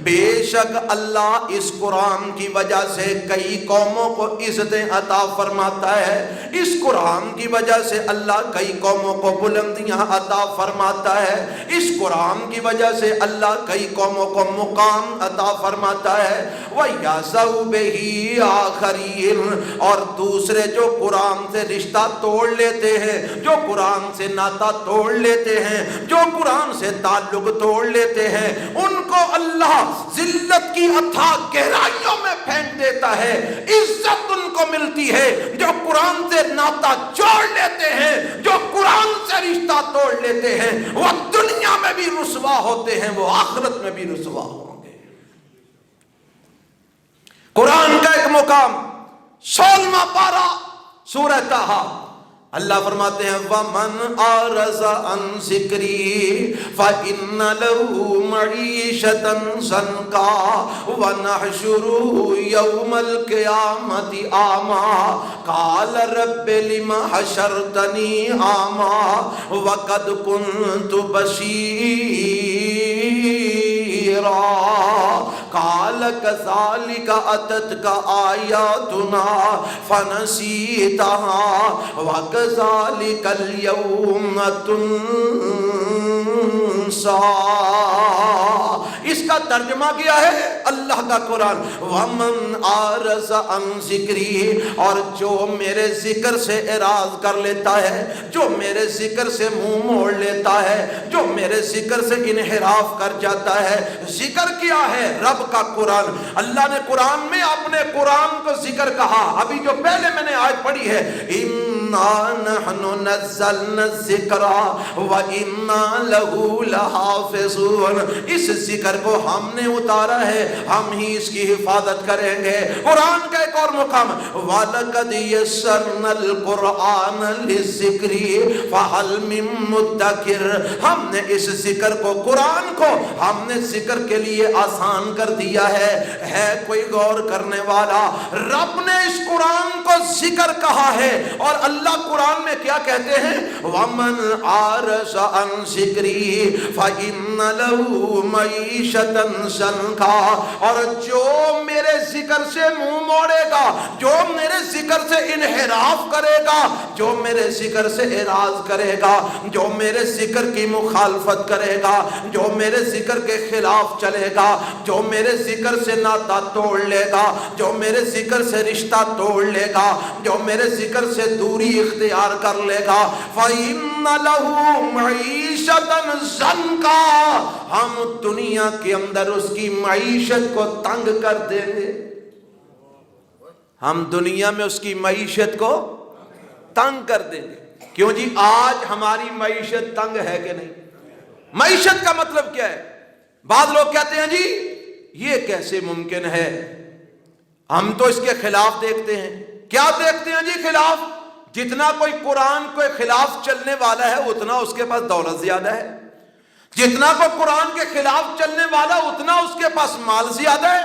بے شک اللہ اس قرآن کی وجہ سے کئی قوموں کو عزتیں عطا فرماتا ہے، اس قرآن کی وجہ سے اللہ کئی قوموں کو بلندیاں عطا فرماتا ہے، اس قرآن کی وجہ سے اللہ کئی قوموں کو مقام عطا فرماتا ہے۔ وَيَعْزَوْ بِهِ آخَرِينَ، اور دوسرے جو قرآن سے رشتہ توڑ لیتے ہیں، جو قرآن سے ناطہ توڑ لیتے ہیں، جو قرآن سے تعلق توڑ لیتے ہیں، ان کو اللہ ذلت کی اتھا گہرائیوں میں پھینک دیتا ہے۔ عزت ان کو ملتی ہے جو قرآن سے ناطہ جوڑ لیتے ہیں، جو قرآن سے رشتہ توڑ لیتے ہیں۔ وہ دنیا میں بھی رسوا ہوتے ہیں، وہ آخرت میں بھی رسوا ہوں گے۔ قرآن کا ایک مقام 16واں پارہ سورہ طٰہٰ، اللہ فرماتے ہیں وَمَنْ أَعْرَضَ عَنْ ذِكْرِي فَإِنَّ لَهُ مَعِيشَةً ضَنْكًا وَنَحْشُرُهُ يَوْمَ الْقِيَامَةِ أَعْمَى قَالَ رَبِّ لِمَ حَشَرْتَنِي أَعْمَى وَقَدْ كُنْتُ بَصِيرًا قال كذلك أتتك آياتنا فنسيتها وكذلك اليوم تنسى. اس کا ترجمہ کیا ہے اللہ کا قرآن وَمَنْ أَعْرَضَ عَنْ ذِكْرِي اور جو میرے ذکر سے اعراض کر لیتا ہے، جو میرے ذکر سے منہ موڑ لیتا ہے، جو میرے ذکر سے انحراف کر جاتا ہے. ذکر کیا ہے؟ رب کا قرآن. اللہ نے قرآن میں اپنے قرآن کو ذکر کہا. ابھی جو پہلے میں نے آیت پڑھی ہے اِنَّا نَحْنُ نَزَّلْنَا الذِّكْرَ وَإِنَّا لَهُ لَحَافِظُونَ. اس ذکر کو ہم نے اتارا ہے، ہم ہی اس کی حفاظت کریں گے. قرآن کا ایک اور مقام وَلَقَدْ يَسَّرْنَا الْقُرْآنَ لِلذِّكْرِ فَهَلْ مِن مُدَّكِرٍ. ہم نے اس ذکر کو، قرآن کو ہم نے ذکر کے لیے آسان کر دیا ہے کوئی غور کرنے والا؟ رب نے اس قرآن کو ذکر کہا ہے اور اللہ قرآن میں کیا کہتے ہیں وَمَنْ أَعْرَضَ عَنْ ذِكْرِي فَإِنَّ لَهُ مَعِيشَةً ضَنْكًا. اور جو میرے ذکر سے منہ موڑے گا، جو میرے ذکر سے انحراف کرے گا، جو میرے ذکر سے اعراض کرے گا، جو میرے ذکر کی مخالفت کرے گا، جو میرے ذکر کے خلاف چلے گا، جو میرے ذکر سے ناتا توڑ لے گا، جو میرے ذکر سے رشتہ توڑ لے گا، جو میرے ذکر سے دوری اختیار کر لے گا فَإِنَّ لَهُ مَعِيشَةً ضَنْكًا. ہم دنیا کے اندر اس کی معیشت کو تنگ کر دیں گے. ہم دنیا میں اس کی معیشت کو تنگ کر دیں گے. کیوں جی؟ آج ہماری معیشت تنگ ہے کہ نہیں؟ معیشت کا مطلب کیا ہے؟ بعض لوگ کہتے ہیں جی یہ کیسے ممکن ہے، ہم تو اس کے خلاف دیکھتے ہیں. کیا دیکھتے ہیں جی خلاف؟ جتنا کوئی قرآن کے خلاف چلنے والا ہے اتنا اس کے پاس دولت زیادہ ہے، جتنا کوئی قرآن کے خلاف چلنے والا اتنا اس کے پاس مال زیادہ ہے،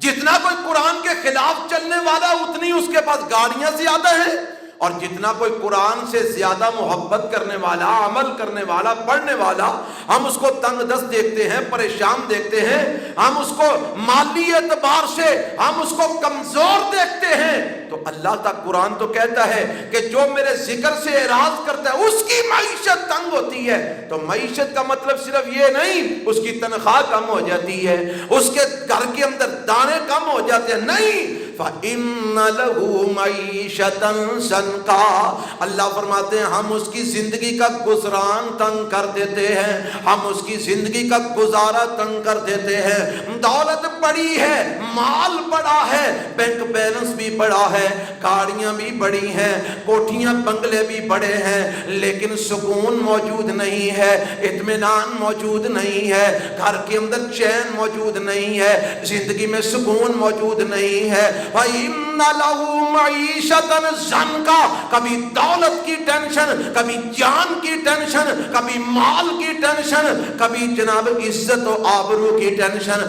جتنا کوئی قرآن کے خلاف چلنے والا اتنی اس کے پاس گاڑیاں زیادہ ہیں، اور جتنا کوئی قرآن سے زیادہ محبت کرنے والا، عمل کرنے والا، پڑھنے والا، ہم اس کو تنگ دست دیکھتے ہیں، پریشان دیکھتے ہیں، ہم اس کو مالی اعتبار سے ہم اس کو کمزور دیکھتے ہیں. تو اللہ کا قرآن تو کہتا ہے کہ جو میرے ذکر سے اعراض کرتا ہے اس کی معیشت تنگ ہوتی ہے. تو معیشت کا مطلب صرف یہ نہیں اس کی تنخواہ کم ہو جاتی ہے، اس کے گھر کے اندر دانے کم ہو جاتے ہیں، نہیں. فَإِنَّ لَهُ مَعِيشَةً ضَنْكًا. اللہ فرماتے ہیں ہم اس کی زندگی کا گزران تنگ کر دیتے ہیں، ہم اس کی زندگی کا گزارا تنگ کر دیتے ہیں. دولت بڑی ہے، مال بڑا ہے، بینک بیلنس بھی بڑا ہے، گاڑیاں بھی بڑی ہیں، کوٹھیاں بنگلے بھی بڑے ہیں، لیکن سکون موجود نہیں ہے، اطمینان موجود نہیں ہے، گھر کے اندر چین موجود نہیں ہے، زندگی میں سکون موجود نہیں ہے. وَإِنَّ لَهُ مَعِيشَةً ضَنْكًا. کبھی دولت کی ٹینشن، کبھی جان کی ٹینشن، کبھی مال کی ٹینشن، کبھی جناب عزت و آبرو کی ٹینشن.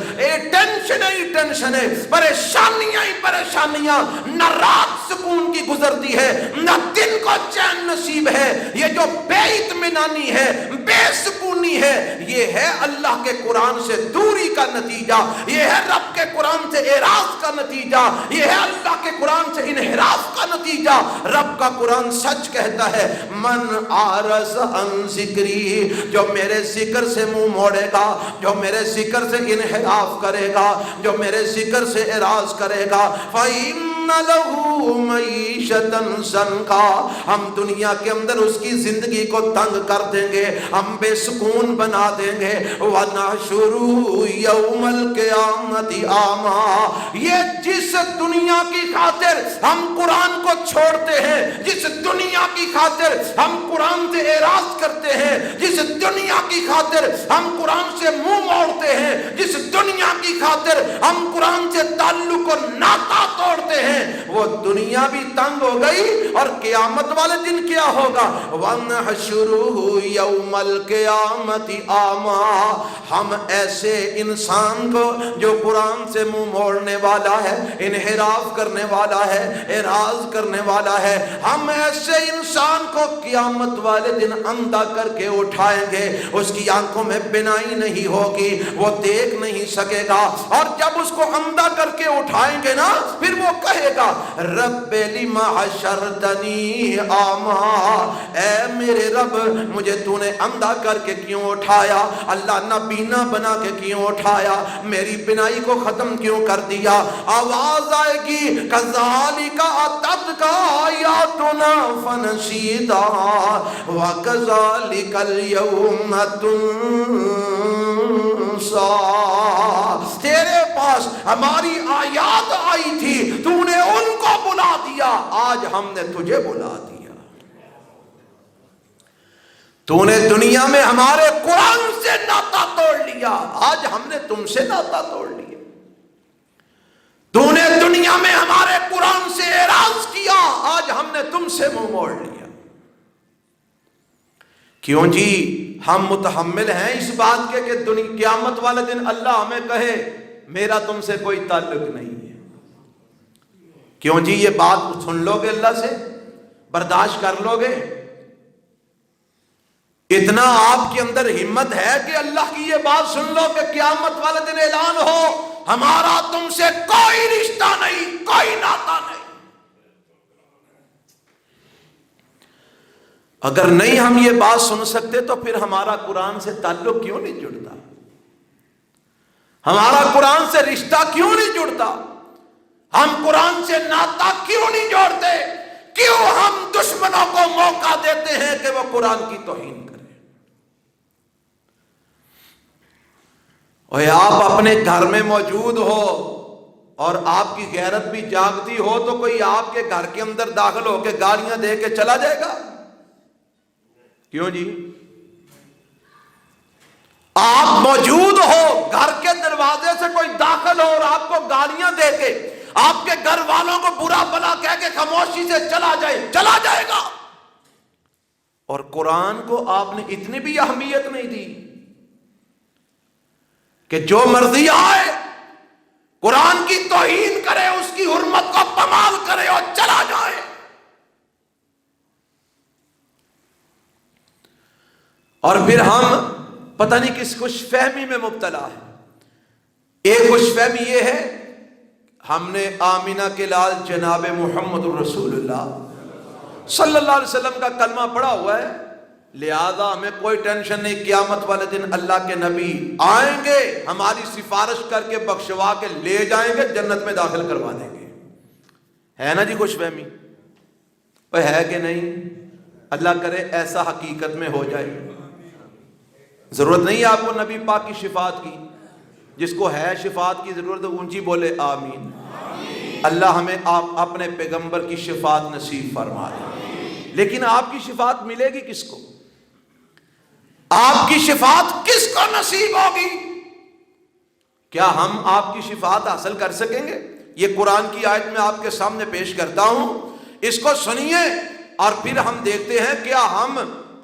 ٹینشن ہی ٹینشن ہے، پریشانیاں ہی پریشانیاں. نہ رات سکون کی گزرتی ہے، نہ دن کو چین نصیب ہے. یہ جو بے اطمینانی ہے، بے سکونی ہے، یہ ہے اللہ کے قرآن سے دوری کا نتیجہ، یہ ہے رب کے قرآن سے اعراض کا نتیجہ، یہ ہے اللہ کے قرآن سے انحراف کا نتیجہ. رب کا قرآن سچ کہتا ہے من اعرض عن ذکری، جو میرے ذکر سے منہ موڑے گا، جو میرے ذکر سے انحراف کرے گا، جو میرے ذکر سے اعراض کرے گا فَإِنَّ لَهُ مَعِيشَةً ضَنْكًا. ہم دنیا کے اندر اس کی زندگی کو تنگ کر دیں گے، ہم بے سکون بنا دیں گے. وَنَحْشُرُهُ يَوْمَ الْقِيَامَةِ أَعْمَى. یہ جس دنیا کی خاطر ہم قرآن کو چھوڑتے ہیں، جس دنیا کی خاطر ہم قرآن سے اعراض کرتے ہیں، جس دنیا کی خاطر ہم قرآن سے منہ موڑتے ہیں، جس دنیا کی خاطر ہم قرآن سے تعلق و ناتا توڑتے ہیں، وہ دنیا بھی تنگ ہو گئی. اور قیامت والے دن کیا ہوگا؟ وَنَحْشُرُهُ يَوْمَ الْقِيَامَةِ أَعْمَى. ہم ایسے انسان کو جو قرآن سے منہ موڑنے والا ہے، انحراف کرنے والا ہے، اعراض کرنے والا ہے، ہم ایسے انسان کو قیامت والے دن اندھا کر کے اٹھائیں گے. اس کی آنکھوں میں بینائی نہیں ہوگی، وہ دیکھ نہیں سکے گا. اور جب اس کو اندھا کر کے اٹھائیں گے نا، پھر وہ کہے گا رب لما حشرتنی اعمی. اے میرے رب، مجھے تو نے اندھا کر کے کیوں اٹھایا؟ اللہ نابینا بنا کے کیوں اٹھایا؟ میری بینائی کو ختم کیوں کر دیا؟ آواز آئے گی کذالک اتتک آیاتنا فنسیتہا وکذالک اليوم تنسیٰ. تیرے پاس ہماری آیات آئی تھی، تو نے ان کو بلا دیا، آج ہم نے تجھے بلا دیا. تو نے دنیا میں ہمارے قرآن سے ناتا توڑ لیا، آج ہم نے تم سے ناتا توڑ لیا. تو نے دنیا میں ہمارے قرآن سے اعراض کیا، آج ہم نے تم سے منہ موڑ لیا. کیوں جی؟ ہم متحمل ہیں اس بات کے کہ قیامت والے دن اللہ ہمیں کہے میرا تم سے کوئی تعلق نہیں ہے. کیوں جی؟ یہ بات سن لو گے اللہ سے؟ برداشت کر لو گے؟ اتنا آپ کے اندر ہمت ہے کہ اللہ کی یہ بات سن لو کہ قیامت والے دن اعلان ہو ہمارا تم سے کوئی رشتہ نہیں، کوئی ناتا نہیں. اگر نہیں ہم یہ بات سن سکتے تو پھر ہمارا قرآن سے تعلق کیوں نہیں جڑتا؟ ہمارا قرآن سے رشتہ کیوں نہیں جڑتا؟ ہم قرآن سے ناتا کیوں نہیں جوڑتے؟ کیوں ہم دشمنوں کو موقع دیتے ہیں کہ وہ قرآن کی توہین کریں؟ اور آپ اپنے گھر میں موجود ہو اور آپ کی غیرت بھی جاگتی ہو تو کوئی آپ کے گھر کے اندر داخل ہو کے گالیاں دے کے چلا جائے گا؟ کیوں جی؟ آپ موجود ہو، گھر کے دروازے سے کوئی داخل ہو اور آپ کو گالیاں دے کے آپ کے گھر والوں کو برا بھلا کہہ کے خاموشی سے چلا جائے گا. اور قرآن کو آپ نے اتنی بھی اہمیت نہیں دی کہ جو مرضی آئے قرآن کی توہین کرے، اس کی حرمت کو پامال کرے اور چلا جائے. اور پھر ہم پتہ نہیں کس خوش فہمی میں مبتلا ہے. ایک خوش فہمی یہ ہے ہم نے آمینہ کے لال جناب محمد رسول اللہ صلی اللہ علیہ وسلم کا کلمہ پڑھا ہوا ہے، لہذا ہمیں کوئی ٹینشن نہیں، قیامت والے دن اللہ کے نبی آئیں گے، ہماری سفارش کر کے بخشوا کے لے جائیں گے، جنت میں داخل کروا دیں گے. ہے نا جی خوش فہمی؟ ہے کہ نہیں؟ اللہ کرے ایسا حقیقت میں ہو جائے. ضرورت نہیں ہے آپ کو نبی پاک کی شفاعت کی، جس کو ہے شفاعت کی ضرورت اونچی بولے آمین. اللہ ہمیں آپ اپنے پیغمبر کی شفاعت نصیب فرما دے. لیکن آپ کی شفاعت ملے گی کس کو؟ آپ کی شفاعت کس کو نصیب ہوگی؟ کیا ہم آپ کی شفاعت حاصل کر سکیں گے؟ یہ قرآن کی آیت میں آپ کے سامنے پیش کرتا ہوں، اس کو سنیے اور پھر ہم دیکھتے ہیں کیا ہم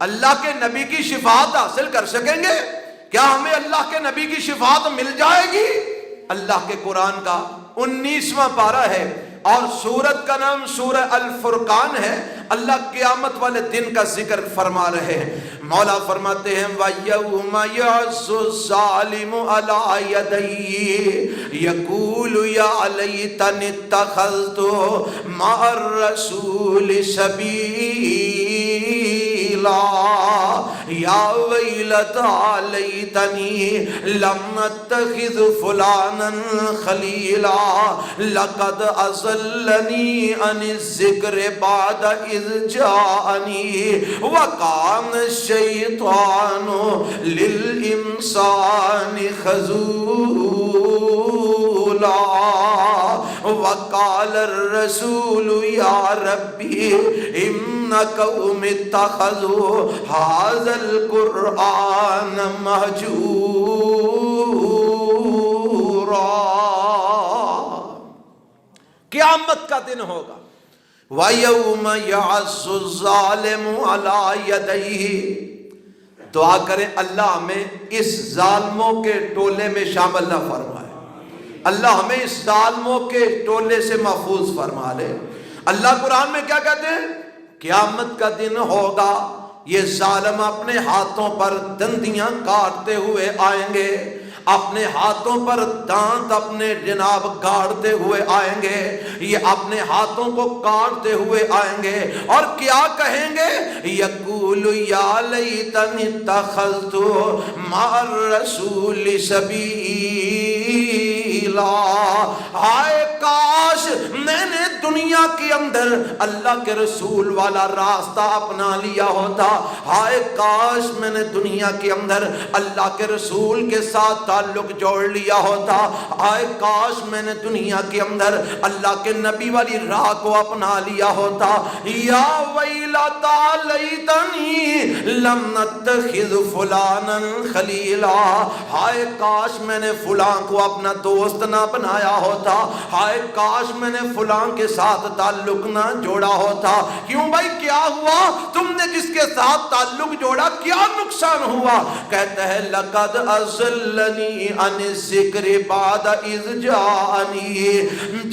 اللہ کے نبی کی شفاعت حاصل کر سکیں گے؟ کیا ہمیں اللہ کے نبی کی شفاعت مل جائے گی؟ اللہ کے قرآن کا 19واں پارہ ہے اور سورت کا نام سورہ الفرقان ہے. اللہ قیامت والے دن کا ذکر فرما رہے ہیں. مولا فرماتے ہیں وَيَوْمَ يَعْزُ الظَّالِمُ عَلَى يَدَيْهِ يَقُولُ يَا لَيْتَنِي اتَّخَذْتُ مَعَ الرَّسُولِ سَبِيلًا يَا وَيْلَتَىٰ لَيْتَنِي لَمْ أَتَّخِذْ فُلَانًا خَلِيلًا لَقَدْ أَضَلَّنِي عَنِ الذِّكْرِ بَعْدَ إِذْ جَاءَنِي وَكَانَ الشَّيْطَانُ لِلْإِنسَانِ خَذُولًا وَقَالَ الرَّسُولُ يَا رَبِّ إِنَّ قَوْمِي اتَّخَذُوا هَذَا الْقُرْآنَ مَهْجُورًا. قیامت کا دن ہوگا، وَيَوْمَ يَعَضُّ الظَّالِمُ عَلَى يَدَيْهِ. دعا کریں اللہ ہمیں اس ظالموں کے ٹولے میں شامل نہ فرمائے، اللہ ہمیں اس ظالموں کے ٹولے سے محفوظ فرما لے. اللہ قرآن میں کیا کہتے ہیں؟ قیامت کا دن ہوگا، یہ ظالم اپنے ہاتھوں پر دندیاں کاٹتے ہوئے آئیں گے، اپنے ہاتھوں پر دانت اپنے جناب گاڑتے ہوئے آئیں گے، یہ اپنے ہاتھوں کو کاٹتے ہوئے آئیں گے اور کیا کہیں گے؟ یقول یا لیتنی اتخذت مع الرسول سبیلا. ہائے کاش میں نے دنیا کے اندر اللہ کے رسول والا راستہ اپنا لیا ہوتا، ہائے کاش میں نے دنیا کے اندر اللہ کے رسول کے ساتھ تعلق جوڑ لیا ہوتا، ہائے کاش میں نے دنیا کے اندر اللہ کے نبی والی راہ کو اپنا لیا ہوتا. یا ویلتا لیتنی لم اتخذ فلانا خلیلا. ہائے کاش میں نے فلاں کو اپنا دوست نہ بنایا ہوتا، ہائے کاش میں نے فلاں کے ساتھ تعلق نہ جوڑا ہوتا. کیوں بھائی کیا ہوا؟ تم نے جس کے ساتھ تعلق جوڑا کیا نقصان ہوا؟ کہتا ہے لقد اضلنی عن الذکر بعد اذ جاءنی.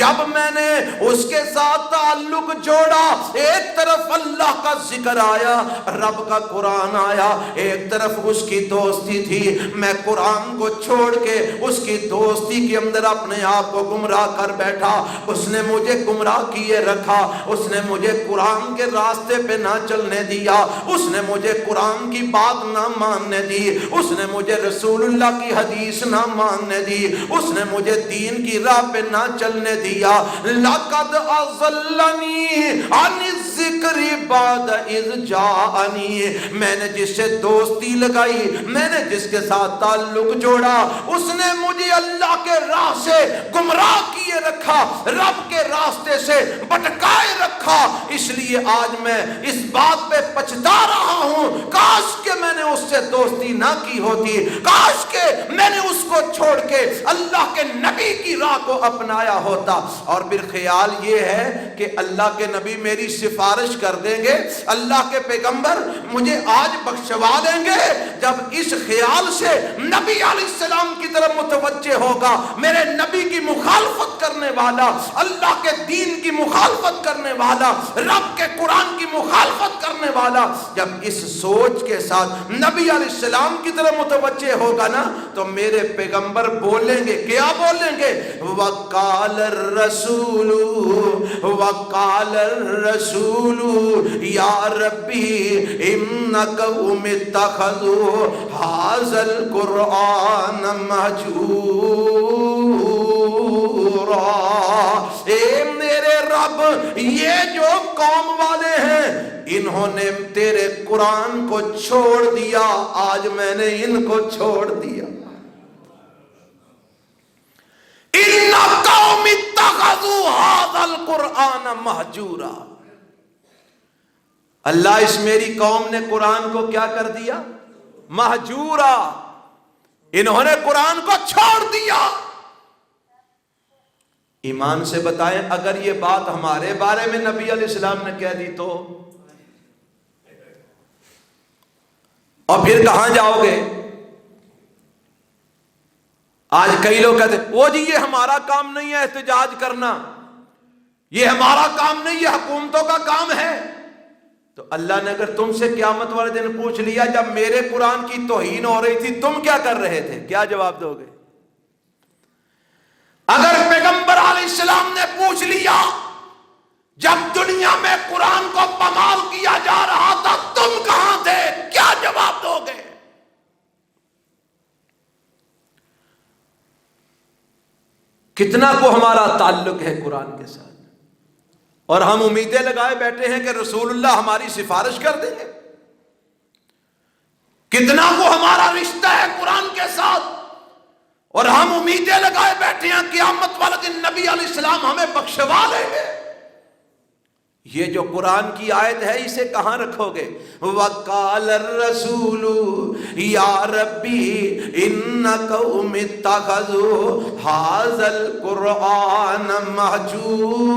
جب میں نے اس کے ساتھ تعلق جوڑا، ایک طرف اللہ کا ذکر آیا، رب کا قرآن آیا، ایک طرف اس کی دوستی تھی، میں قرآن کو چھوڑ کے اس کی دوستی کے اندر اپنے آپ کو گمراہ کر بیٹھا. اس نے مجھے گمراہ کیے رکھا، اس نے مجھے قرآن کے راستے پہ نہ چلنے دیا، اس نے مجھے قرآن کی بات نہ ماننے دی، اس نے مجھے رسول اللہ کی حدیث نہ ماننے دی، اس نے مجھے دین کی راہ پہ نہ چلنے دیا. لقد اضلنی عن الذکر بعد اذ جاءنی. میں نے جس سے دوستی لگائی، میں نے جس کے ساتھ تعلق جوڑا، اس نے مجھے اللہ کے راہ سے گمراہ کیے رکھا، رب کے راستے سے بٹکائے رکھا. اس لیے آج میں اس بات پہ پچھتا رہا ہوں، کاش کہ میں نے اس سے دوستی نہ کی ہوتی، کاش کہ میں نے اس کو چھوڑ کے اللہ کے نبی کی راہ کو اپنایا ہوتا. اور پھر خیال یہ ہے کہ اللہ کے نبی میری سفارش کر دیں گے، اللہ کے پیغمبر مجھے آج بخشوا دیں گے. جب اس خیال سے نبی علیہ السلام کی طرف متوجہ ہوگا، میرے نبی کی مخالفت کرنے والا، اللہ کے دین کی مخالفت کرنے والا، رب کے قرآن کی مخالفت کرنے والا جب اس سوچ کے ساتھ نبی علیہ السلام کی طرف متوجہ ہوگا نا، تو میرے پیغمبر بولیں گے، کیا بولیں گے؟ وَقَالَ الرَّسُولُ یا ربی اِنَّ قَوْمِ اتَّخَذُوا هَذَا الْقُرْآنَ مَهْجُورًا. اے میرے رب، یہ جو قوم والے ہیں انہوں نے تیرے قرآن کو چھوڑ دیا، آج میں نے ان کو چھوڑ دیا. إِنَّ قَوْمِ اتَّخَذُوا هَذَا الْقُرْآنَ مَهْجُورًا. اللہ اس میری قوم نے قرآن کو کیا کر دیا؟ مہجورا. انہوں نے قرآن کو چھوڑ دیا. ایمان سے بتائیں اگر یہ بات ہمارے بارے میں نبی علیہ السلام نے کہہ دی تو، اور پھر کہاں جاؤ گے؟ آج کئی لوگ کہتے ہیں وہ جی یہ ہمارا کام نہیں ہے احتجاج کرنا، یہ ہمارا کام نہیں، یہ حکومتوں کا کام ہے. تو اللہ نے اگر تم سے قیامت والے دن پوچھ لیا جب میرے قرآن کی توہین ہو رہی تھی تم کیا کر رہے تھے، کیا جواب دو گے؟ اگر پیغمبر علیہ السلام نے پوچھ لیا جب دنیا میں قرآن کو پامال کیا جا رہا تھا تم کہاں تھے، کیا جواب دو گے؟ کتنا کو ہمارا تعلق ہے قرآن کے ساتھ، اور ہم امیدیں لگائے بیٹھے ہیں کہ رسول اللہ ہماری سفارش کر دیں گے. کتنا کو ہمارا رشتہ ہے قرآن کے ساتھ، اور ہم امیدیں لگائے بیٹھے ہیں قیامت والے دن نبی علیہ السلام ہمیں بخشوا لیں گے. یہ جو قرآن کی آیت ہے اسے کہاں رکھو گے؟ وَقَالَ الرَّسُولُ یا ربی اِنَّ قَوْمِ اتَّخَذُوا هَذَا الْقُرْآنَ مَهْجُورًا.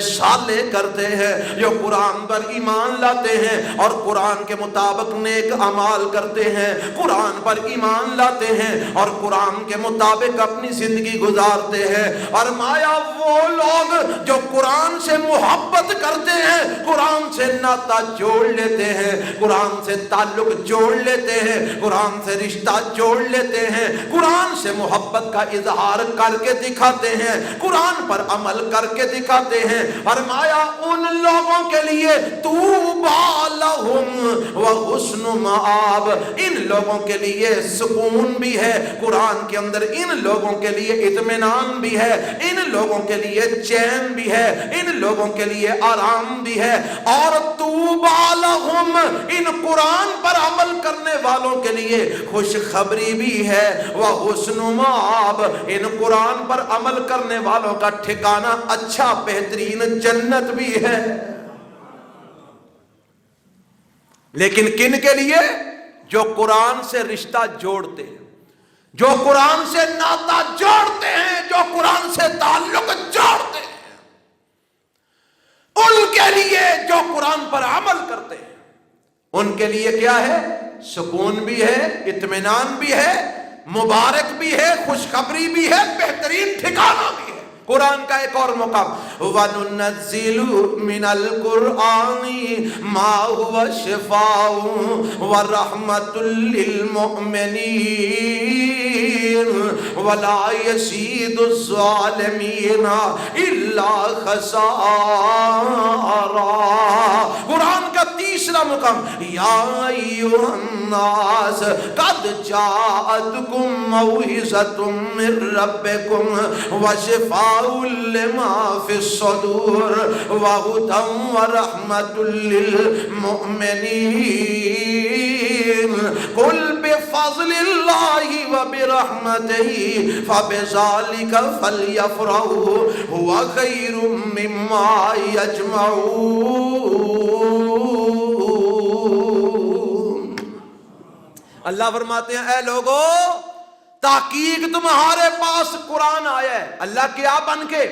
صالح کرتے ہیں، جو قرآن پر ایمان لاتے ہیں اور قرآن کے مطابق نیک اعمال کرتے ہیں، قرآن پر ایمان لاتے ہیں اور قرآن کے مطابق اپنی زندگی گزارتے ہیں۔ فرمایا وہ لوگ جو قرآن سے محبت کرتے ہیں، قرآن سے ناطہ جوڑ لیتے ہیں، قرآن سے تعلق جوڑ لیتے ہیں، قرآن سے رشتہ جوڑ لیتے ہیں، قرآن سے محبت کا اظہار کر کے دکھاتے ہیں، قرآن پر عمل کر کے دکھاتے ہیں۔ فرمایا ان لوگوں کے لیے طوبیٰ لہم وحسن مآب، ان لوگوں کے لیے سکون بھی ہے قرآن کے اندر، ان لوگوں کے لیے اطمینان بھی ہے، ان لوگوں کے لیے چین بھی ہے، ان لوگوں کے لیے آرام بھی ہے۔ اور طوبیٰ لہم، ان قرآن پر عمل کرنے والوں کے لیے خوشخبری بھی ہے، وحسن مآب، ان قرآن پر عمل کرنے والوں کا ٹھکانہ اچھا بہترین جنت بھی ہے۔ لیکن کن کے لیے؟ جو قرآن سے رشتہ جوڑتے ہیں، جو قرآن سے ناطہ جوڑتے ہیں، جو قرآن سے تعلق جوڑتے ہیں، ان کے لیے جو قرآن پر عمل کرتے ہیں، ان کے لیے کیا ہے؟ سکون بھی ہے، اطمینان بھی ہے، مبارک بھی ہے، خوشخبری بھی ہے، بہترین ٹھکانہ بھی ہے۔ قرآن کا ایک اور مقام وَنُنَزِّلُ مِنَ الْقُرْآنِ مَا هُوَ شِفَاءٌ وَرَحْمَةٌ لِّلْمُؤْمِنِينَ وَلَا يَزِيدُ الظَّالِمِينَ إِلَّا خَسَارًا۔ قرآن کا تیسرا مقام یا ایھا الناس قد جاءتکم موعظۃ من ربکم وشفاء لما فی الصدور وہدی ورحمۃ للمؤمنین قل بفضل اللہ وبرحمتہ فبذلک فلیفرحوا هو خیر مما یجمعون۔ اللہ فرماتے ہیں اے لوگو، تحقیق تمہارے پاس قرآن آیا ہے، اللہ کیا بن کے؟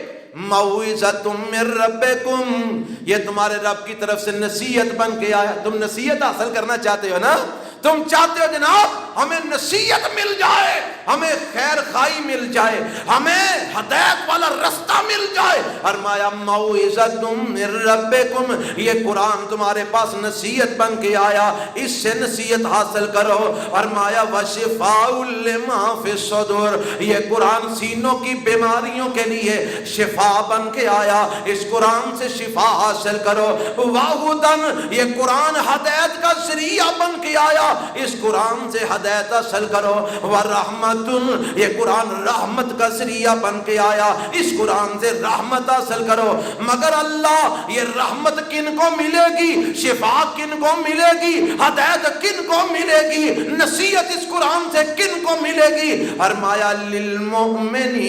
موعظۃ من ربکم، یہ تمہارے رب کی طرف سے نصیحت بن کے آیا۔ تم نصیحت حاصل کرنا چاہتے ہو نا؟ تم چاہتے ہو جناب ہمیں نصیحت مل جائے، ہمیں خیر خائی مل جائے، ہمیں ہدایت والا رستہ مل جائے۔ فرمایا موعظۃ من ربکم، یہ قرآن تمہارے پاس نصیحت بن کے آیا، اس سے نصیحت حاصل کرو۔ فرمایا وشفاء لما فی الصدور، یہ قرآن سینوں کی بیماریوں کے لیے شفا بن کے آیا، اس قرآن سے شفا حاصل کرو۔ وہدی، یہ قرآن ہدایت کا ذریعہ بن کے آیا، اس قرآن سے ہدایت حاصل کرو۔ ورحمت، یہ قرآن رحمت کا ذریعہ بن کے آیا، اس قرآن سے رحمت حاصل کرو۔ مگر اللہ، یہ رحمت کن کو ملے گی؟ شفا کن کو ملے گی؟ ہدایت کن کو ملے گی؟ نصیحت اس قرآن سے کن کو ملے گی؟ فرمایا للمؤمنین،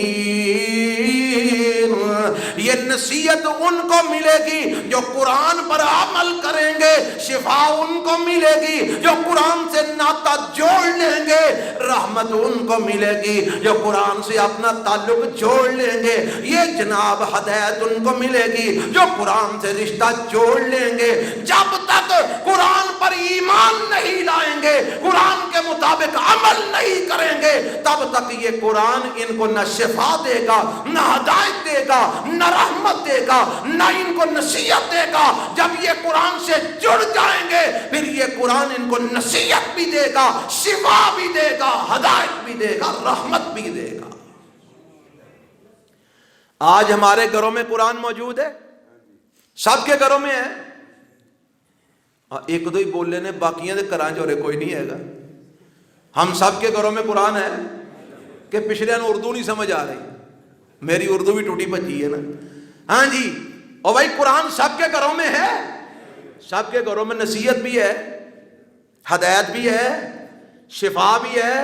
یہ نصیحت ان کو ملے گی جو قرآن پر عمل کریں گے، شفا ان کو ملے گی جو قرآن سے ناطہ جوڑ لیں گے، رحمت ان کو ملے گی جو قرآن سے اپنا تعلق جوڑ لیں گے، یہ جناب ہدایت ان کو ملے گی جو قرآن سے رشتہ جوڑ لیں گے۔ جب تک قرآن پر ایمان نہیں لائیں گے، قرآن کے مطابق عمل نہیں کریں گے، تب تک یہ قرآن ان کو نہ شفا دے گا، نہ ہدایت دے گا، نہ رحمت دے گا، نہ ان کو نصیحت دے گا۔ جب یہ قرآن سے جڑ جائیں گے، پھر یہ قرآن ان کو نصیحت بھی دے گا، شفا بھی دے گا، ہدایت بھی دے گا، رحمت بھی دے گا۔ آج ہمارے گھروں میں قرآن موجود ہے، سب کے گھروں میں ہے، ایک دو ہی بول لینے، باقیاں دے کراں چورے کوئی نہیں ہے گا۔ ہم سب کے گھروں میں قرآن ہے کہ پچھلے اردو نہیں سمجھ آ رہی، میری اردو بھی ٹوٹی بچی ہے نا، ہاں جی۔ اور بھائی قرآن سب کے گھروں میں ہے، سب کے گھروں میں نصیحت بھی ہے، ہدایت بھی ہے، شفا بھی ہے،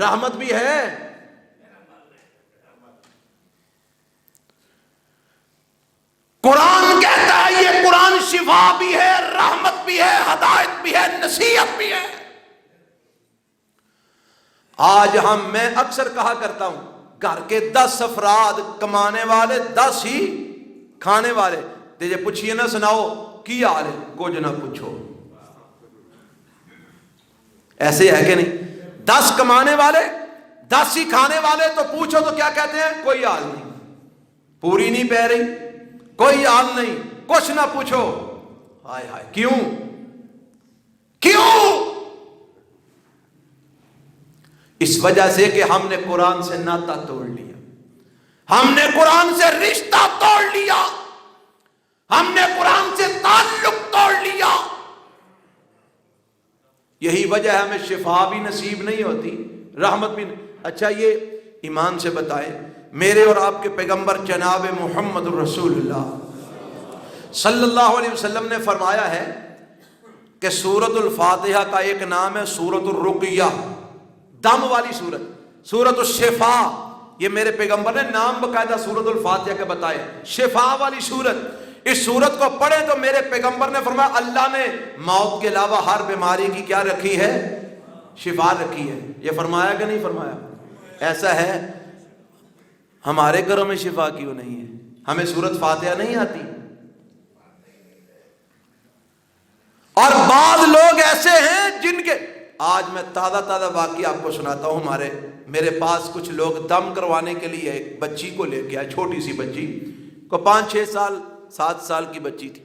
رحمت بھی ہے۔ قرآن کہتا ہے یہ قرآن شفا بھی ہے، رحمت بھی ہے، ہدایت بھی ہے، نصیحت بھی ہے۔ آج میں اکثر کہا کرتا ہوں، گھر کے 10 افراد کمانے والے 10 ہی کھانے والے تے پوچھیے نہ سناؤ کی حال ہے کچھ نہ پوچھو. ایسے ہے کہ نہیں؟ 10 کمانے والے 10 ہی کھانے والے تو پوچھو تو کیا کہتے ہیں؟ کوئی حال نہیں, پوری نہیں پہ رہی, کوئی حال نہیں, کچھ نہ پوچھو. ہائے ہائے کیوں کیوں؟ اس وجہ سے کہ ہم نے قرآن سے ناطہ توڑ لیا, ہم نے قرآن سے رشتہ توڑ لیا, ہم نے قرآن سے تعلق توڑ لیا. یہی وجہ ہے ہمیں شفا بھی نصیب نہیں ہوتی, رحمت بھی نہیں. اچھا یہ ایمان سے بتائیں, میرے اور آپ کے پیغمبر جناب محمد الرسول اللہ صلی اللہ علیہ وسلم نے فرمایا ہے کہ سورۃ الفاتحہ کا ایک نام ہے سورۃ الرقیہ, دم والی سورت, سورۃ الشفا. یہ میرے پیغمبر نے نام باقاعدہ سورۃ الفاتحہ کے بتائے, شفا والی سورت. اس سورت کو پڑھیں تو میرے پیغمبر نے فرمایا اللہ نے موت کے علاوہ ہر بیماری کی کیا رکھی ہے؟ شفا رکھی ہے. یہ فرمایا کہ نہیں فرمایا؟ ایسا ہے ہمارے گھروں میں شفا کیوں نہیں ہے؟ ہمیں سورت فاتحہ نہیں آتی. اور بعض لوگ ایسے ہیں جن کے, آج میں تازہ واقعہ آپ کو سناتا ہوں. میرے پاس کچھ لوگ دم کروانے کے لیے ایک بچی کو لے کے آئے, چھوٹی سی بچی کو 5-6 سال 7 سال کی بچی تھی,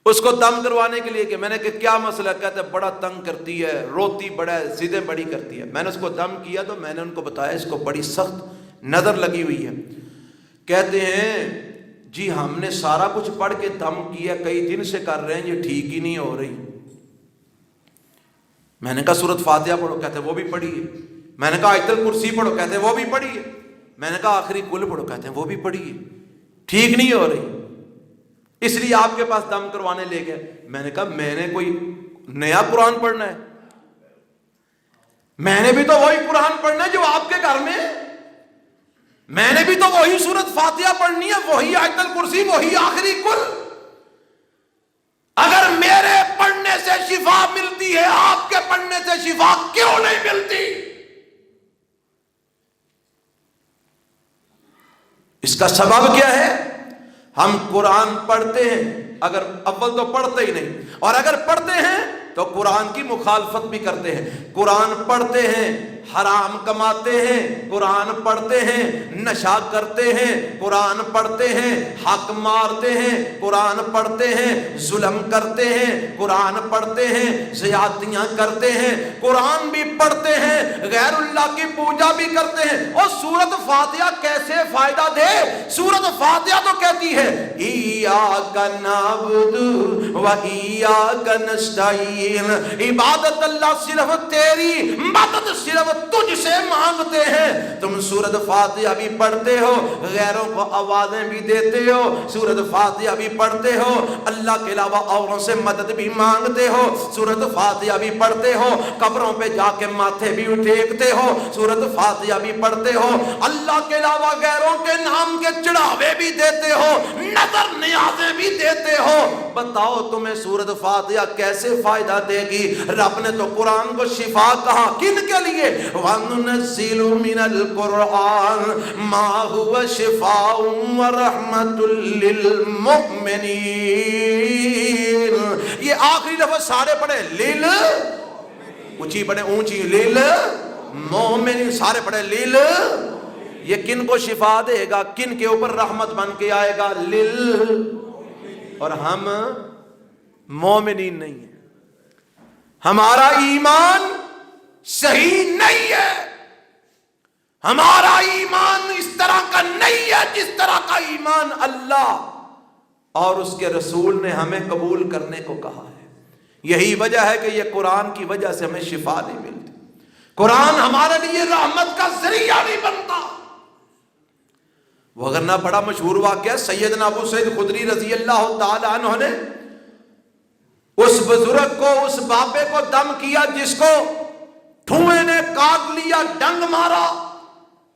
اس کو دم کروانے کے لیے کہ میں نے کہ کیا مسئلہ؟ کہتے بڑا تنگ کرتی ہے, روتی بڑا ہے, ضدیں بڑی کرتی ہے. میں نے اس کو دم کیا تو میں نے ان کو بتایا اس کو بڑی سخت نظر لگی ہوئی ہے. کہتے ہیں جی ہم نے سارا کچھ پڑھ کے دم کیا, کئی دن سے کر رہے ہیں, یہ ٹھیک ہی نہیں ہو رہی. میں نے کہا سورۃ فاتحہ پڑھو, کہتے وہ بھی پڑھی ہے. میں نے کہا آیت الکرسی پڑھو, کہتے وہ بھی پڑھی ہے. میں نے کہا آخری کل پڑھو, کہتے ہیں وہ بھی پڑھی ہے, ٹھیک نہیں ہو رہی, اس لیے آپ کے پاس دم کروانے لے گئے. میں نے کہا میں نے کوئی نیا قرآن پڑھنا ہے؟ میں نے بھی تو وہی قرآن پڑھنا ہے جو آپ کے گھر میں, میں نے بھی تو وہی سورۃ فاتحہ پڑھنی ہے, وہی آیت الکرسی, وہی آخری کل. اگر میرے پڑھنے سے شفا ملتی ہے, آپ کے پڑھنے سے شفا کیوں نہیں ملتی؟ اس کا سبب کیا ہے؟ ہم قرآن پڑھتے ہیں, اگر اول تو پڑھتے ہی نہیں, اور اگر پڑھتے ہیں تو قرآن کی مخالفت بھی کرتے ہیں. قرآن پڑھتے ہیں حرام کماتے ہیں, قرآن پڑھتے ہیں نشہ کرتے ہیں, قرآن پڑھتے ہیں حق مارتے ہیں, قرآن پڑھتے ہیں ظلم کرتے ہیں, قرآن پڑھتے ہیں زیادتیاں کرتے ہیں, قرآن بھی پڑھتے ہیں غیر اللہ کی پوجا بھی کرتے ہیں. اور سورۃ فاتحہ کیسے فائدہ دے؟ سورۃ فاتحہ تو کہتی ہے ایاک نعبد و ایاک نستعین, عبادت اللہ صرف تیری, مدد صرف تجھ سے مانگتے ہیں. تم سورۃ فاتحہ بھی پڑھتے ہو, غیروں کو آوازیں بھی دیتے ہو, سورۃ فاتحہ بھی پڑھتے ہو, اللہ کے علاوہ اوروں سے مدد بھی مانگتے ہو, سورۃ فاتحہ بھی پڑھتے ہو, قبروں پہ جا کے ماتھے بھی ٹیکتے ہو, سورۃ فاتحہ بھی پڑھتے ہو, اللہ کے علاوہ غیروں کے نام کے چڑھاوے بھی دیتے ہو, نظر نیازیں بھی دیتے ہو. بتاؤ تمہیں سورۃ فاتحہ کیسے فائدہ دے گی؟ رب نے تو قرآن کو شفا کہا, کن کے لیے؟ وَنُنَزِّلُ مِنَ الْقُرْآنِ مَا هُوَ شِفَاءٌ وَرَحْمَةٌ لِّلْمُؤْمِنِينَ. یہ آخری لفظ سارے پڑھے لیل, اونچی پڑھے اونچی, لیل مومن, سارے پڑھے لیل. یہ کن کو شفا دے گا؟ کن کے اوپر رحمت بن کے آئے گا؟ لیل. اور ہم مومنین نہیں ہیں, ہمارا ایمان صحیح نہیں ہے, ہمارا ایمان اس طرح کا نہیں ہے جس طرح کا ایمان اللہ اور اس کے رسول نے ہمیں قبول کرنے کو کہا ہے. یہی وجہ ہے کہ یہ قرآن کی وجہ سے ہمیں شفا نہیں ملتی. قرآن ہمارے لیے رحمت کا ذریعہ نہیں بنتا. وہ اگر نہ بڑا مشہور واقعہ, سیدنا ابو سعید خدری رضی اللہ تعالی عنہ نے اس بزرگ کو, اس بابے کو دم کیا جس کو دھوئیں نے کاٹ لیا, ڈنگ مارا,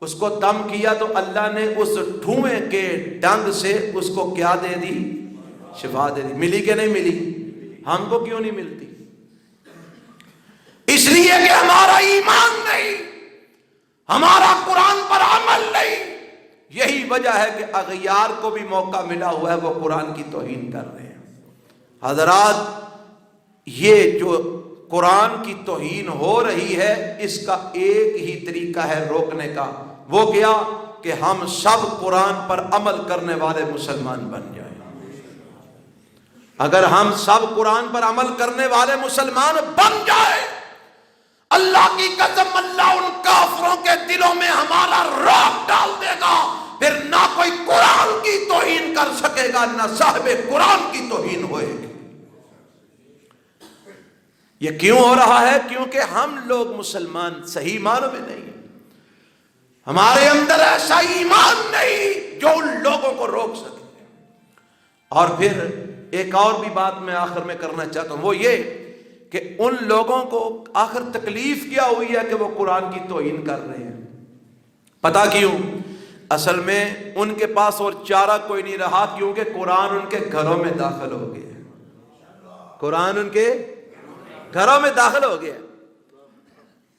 اس کو دم کیا تو اللہ نے اس دھوئیں کے ڈنگ سے اس کو کیا دے دی؟ شفا دے دی. ملی کہ نہیں ملی؟ ہم کو کیوں نہیں ملتی؟ اس لیے کہ ہمارا ایمان نہیں, ہمارا قرآن پر عمل نہیں. یہی وجہ ہے کہ اغیار کو بھی موقع ملا ہوا ہے، وہ قرآن کی توہین کر رہے ہیں۔ حضرات، یہ جو قرآن کی توہین ہو رہی ہے، اس کا ایک ہی طریقہ ہے روکنے کا، وہ کیا کہ ہم سب قرآن پر عمل کرنے والے مسلمان بن جائیں۔ اگر ہم سب قرآن پر عمل کرنے والے مسلمان بن جائیں، اللہ کی قسم اللہ ان کافروں کے دلوں میں ہمارا رعب ڈال دے گا، پھر نہ کوئی قرآن کی توہین کر سکے گا، نہ صاحب قرآن کی توہین ہوئے گی۔ یہ کیوں ہو رہا ہے؟ کیونکہ ہم لوگ مسلمان صحیح معنوں میں نہیں ہیں، ہمارے اندر ایسا ایمان نہیں جو ان لوگوں کو روک سکے۔ اور پھر ایک اور بھی بات میں آخر میں کرنا چاہتا ہوں، وہ یہ کہ ان لوگوں کو آخر تکلیف کیا ہوئی ہے کہ وہ قرآن کی توہین کر رہے ہیں؟ پتہ کیوں؟ اصل میں ان کے پاس اور چارہ کوئی نہیں رہا، کیونکہ قرآن ان کے گھروں میں داخل ہو گیا۔ قرآن ان کے گھروں میں داخل ہو گیا،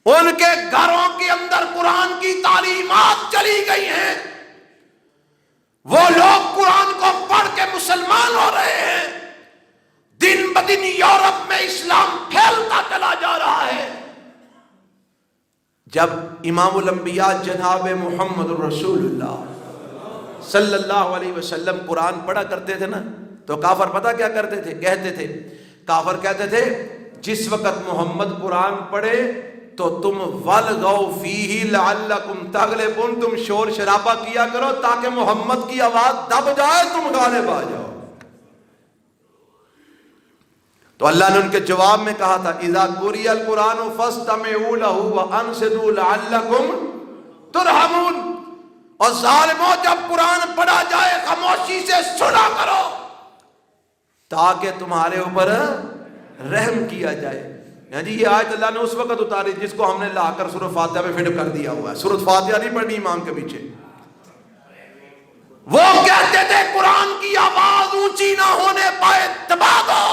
ان کے گھروں کے اندر قرآن کی تعلیمات چلی گئی ہیں، وہ لوگ قرآن کو پڑھ کے مسلمان ہو رہے ہیں، دن بدن یورپ میں اسلام پھیلتا چلا جا رہا ہے۔ جب امام الانبیاء جناب محمد رسول اللہ صلی اللہ علیہ وسلم قرآن پڑھا کرتے تھے نا، تو کافر پتہ کیا کرتے تھے؟ کہتے تھے، کافر کہتے تھے جس وقت محمد قرآن پڑھے تو تم وَلْغَوْا فِيهِ لَعَلَّكُمْ تَغْلِبُونَ، تم شور شرابہ کیا کرو تاکہ محمد کی آواز دب جائے، تم غالب آ جاؤ۔ تو اللہ نے ان کے جواب میں کہا تھا اذا قرئ القرآن فاستمعوا له وانصتوا لعلكم ترحمون، اور ظالموں جب قرآن پڑھا جائے خاموشی سے سنا کرو تاکہ تمہارے اوپر رحم کیا جائے۔ یعنی جی یہ آیت اللہ نے اس وقت اتاری جس کو ہم نے لا کر سورۃ فاتحہ میں فٹ کر دیا ہوا ہے۔ سورۃ فاتحہ نہیں پڑھنی امام کے پیچھے۔ وہ کہتے تھے قرآن کی آواز اونچی نہ ہونے پائے دبا دو۔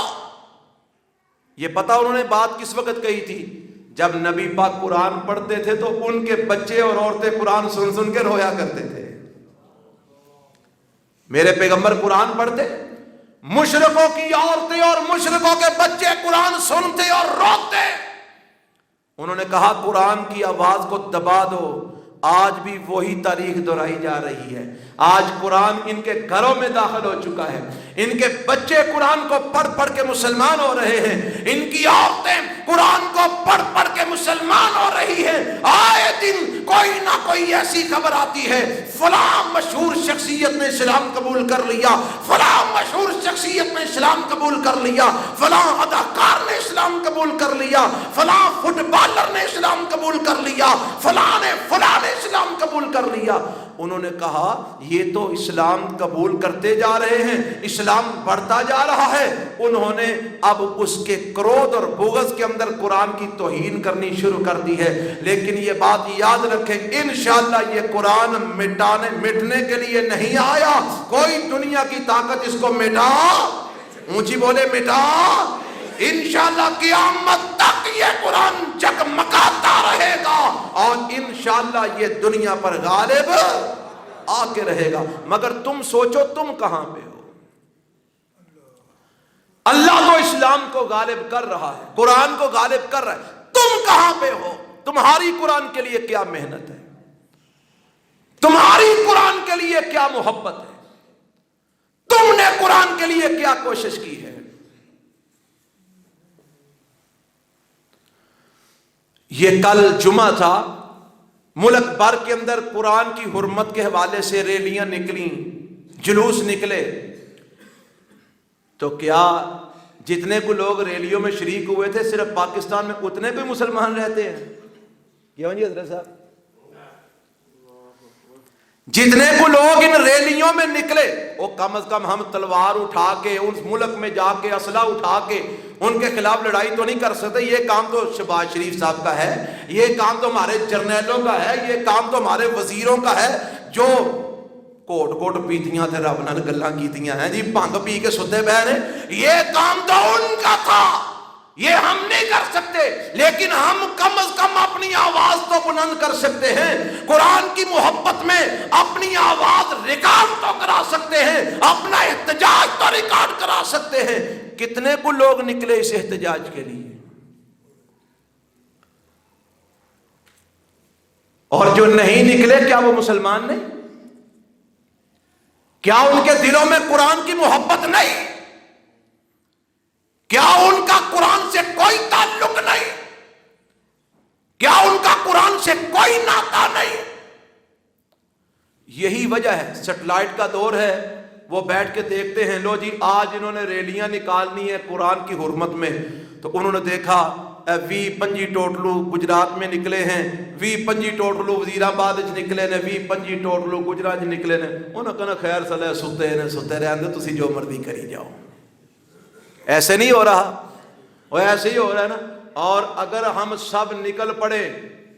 یہ پتہ انہوں نے بات کس وقت کہی تھی؟ جب نبی پاک قرآن پڑھتے تھے تو ان کے بچے اور عورتیں قرآن سن سن کے رویا کرتے تھے۔ میرے پیغمبر قرآن پڑھتے، مشرکوں کی عورتیں اور مشرکوں کے بچے قرآن سنتے اور روتے۔ انہوں نے کہا قرآن کی آواز کو دبا دو۔ آج بھی وہی تاریخ دہرائی جا رہی ہے۔ آج قرآن ان کے گھروں میں داخل ہو چکا ہے، ان کے بچے قرآن کو پڑھ پڑھ کے مسلمان ہو رہے ہیں، ان کی عورتیں قرآن کو پڑھ پڑھ کے مسلمان ہو رہی ہیں۔ آئے دن کوئی نہ کوئی ایسی خبر آتی ہے فلاں مشہور شخصیت نے اسلام قبول کر لیا، فلاں مشہور شخصیت نے اسلام قبول کر لیا، فلاں اداکار نے اسلام قبول کر لیا، فلاں فٹ بالر نے اسلام قبول کر لیا، فلاں نے اسلام قبول کر لیا۔ انہوں نے کہا یہ تو اسلام قبول کرتے جا رہے ہیں، اسلام بڑھتا جا رہا ہے۔ انہوں نے اب اس کے کرودھ اور بغض کے اندر قرآن کی توہین کرنی شروع کر دی ہے۔ لیکن یہ بات یاد رکھیں انشاءاللہ یہ قرآن مٹنے کے لیے نہیں آیا۔ کوئی دنیا کی طاقت اس کو مٹا، اونچی بولے مٹا، انشاءاللہ قیامت تک یہ قرآن جگمگاتا رہے گا اور انشاءاللہ یہ دنیا پر غالب آ کے رہے گا۔ مگر تم سوچو تم کہاں پہ ہو؟ اللہ تو اسلام کو غالب کر رہا ہے، قرآن کو غالب کر رہا ہے، تم کہاں پہ ہو؟ تمہاری قرآن کے لیے کیا محنت ہے؟ تمہاری قرآن کے لیے کیا محبت ہے؟ تم نے قرآن کے لیے کیا کوشش کی ہے؟ یہ کل جمعہ تھا، ملک بھر کے اندر قرآن کی حرمت کے حوالے سے ریلیاں نکلیں، جلوس نکلے، تو کیا جتنے کو لوگ ریلیوں میں شریک ہوئے تھے صرف پاکستان میں اتنے کوئی مسلمان رہتے ہیں؟ کیوں جی حضرت صاحب؟ جتنے کو لوگ ان ریلیوں میں نکلے وہ کم از کم ہم تلوار اٹھا کے اس ملک میں جا کے اسلحہ اٹھا کے ان کے خلاف لڑائی تو نہیں کر سکتے۔ یہ کام تو شہباز شریف صاحب کا ہے، یہ کام تو ہمارے جرنیلوں کا ہے، یہ کام تو ہمارے وزیروں کا ہے جو کوٹ کوٹ پیتیاں تھے، رب نال گلاں کیتیاں ہیں جی، بھنگ پی کے ستے پئے نے، یہ کام تو ان کا تھا، یہ ہم نہیں کر سکتے۔ لیکن ہم کم از کم اپنی آواز تو بلند کر سکتے ہیں، قرآن کی محبت میں اپنی آواز ریکارڈ تو کرا سکتے ہیں، اپنا احتجاج تو ریکارڈ کرا سکتے ہیں۔ کتنے کو لوگ نکلے اس احتجاج کے لیے، اور جو نہیں نکلے کیا وہ مسلمان نہیں؟ کیا ان کے دلوں میں قرآن کی محبت نہیں؟ کیا ان کا قرآن سے کوئی تعلق نہیں؟ کیا ان کا قرآن سے کوئی ناطہ نہیں؟ یہی وجہ ہے، سیٹلائٹ کا دور ہے، وہ بیٹھ کے دیکھتے ہیں، لو جی آج انہوں نے ریلیاں نکالنی ہے قرآن کی حرمت میں، تو انہوں نے دیکھا وی 25 ٹوٹلو گجرات میں نکلے ہیں، وی 25 ٹوٹلو وزیر آباد نکلے نے، وی 25 ٹوٹلو گجرات نکلے نے، انہوں نے کہنا خیر صلی ستے رہنے تسی جو مرضی کری جاؤ۔ ایسے نہیں ہو رہا، وہ ایسے ہی ہو رہا ہے نا۔ اور اگر ہم سب نکل پڑے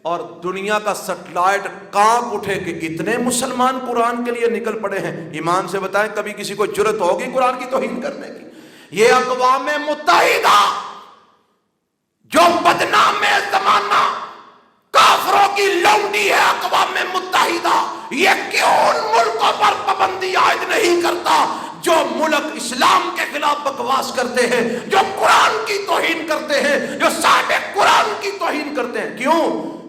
اور دنیا کا سیٹلائٹ کانپ اٹھے کہ اتنے مسلمان قرآن کے لیے نکل پڑے ہیں، ایمان سے بتائیں کبھی کسی کو جرت ہوگی قرآن کی توہین کرنے کی؟ یہ اقوام متحدہ جو بدنام زمانہ کافروں کی لونڈی ہے، اقوام متحدہ یہ کیوں ان ملکوں پر پابندی عائد نہیں کرتا جو ملک اسلام کے خلاف بکواس کرتے ہیں، جو قرآن کی توہین کرتے ہیں، جو صاحب قرآن کی توہین کرتے ہیں؟ کیوں؟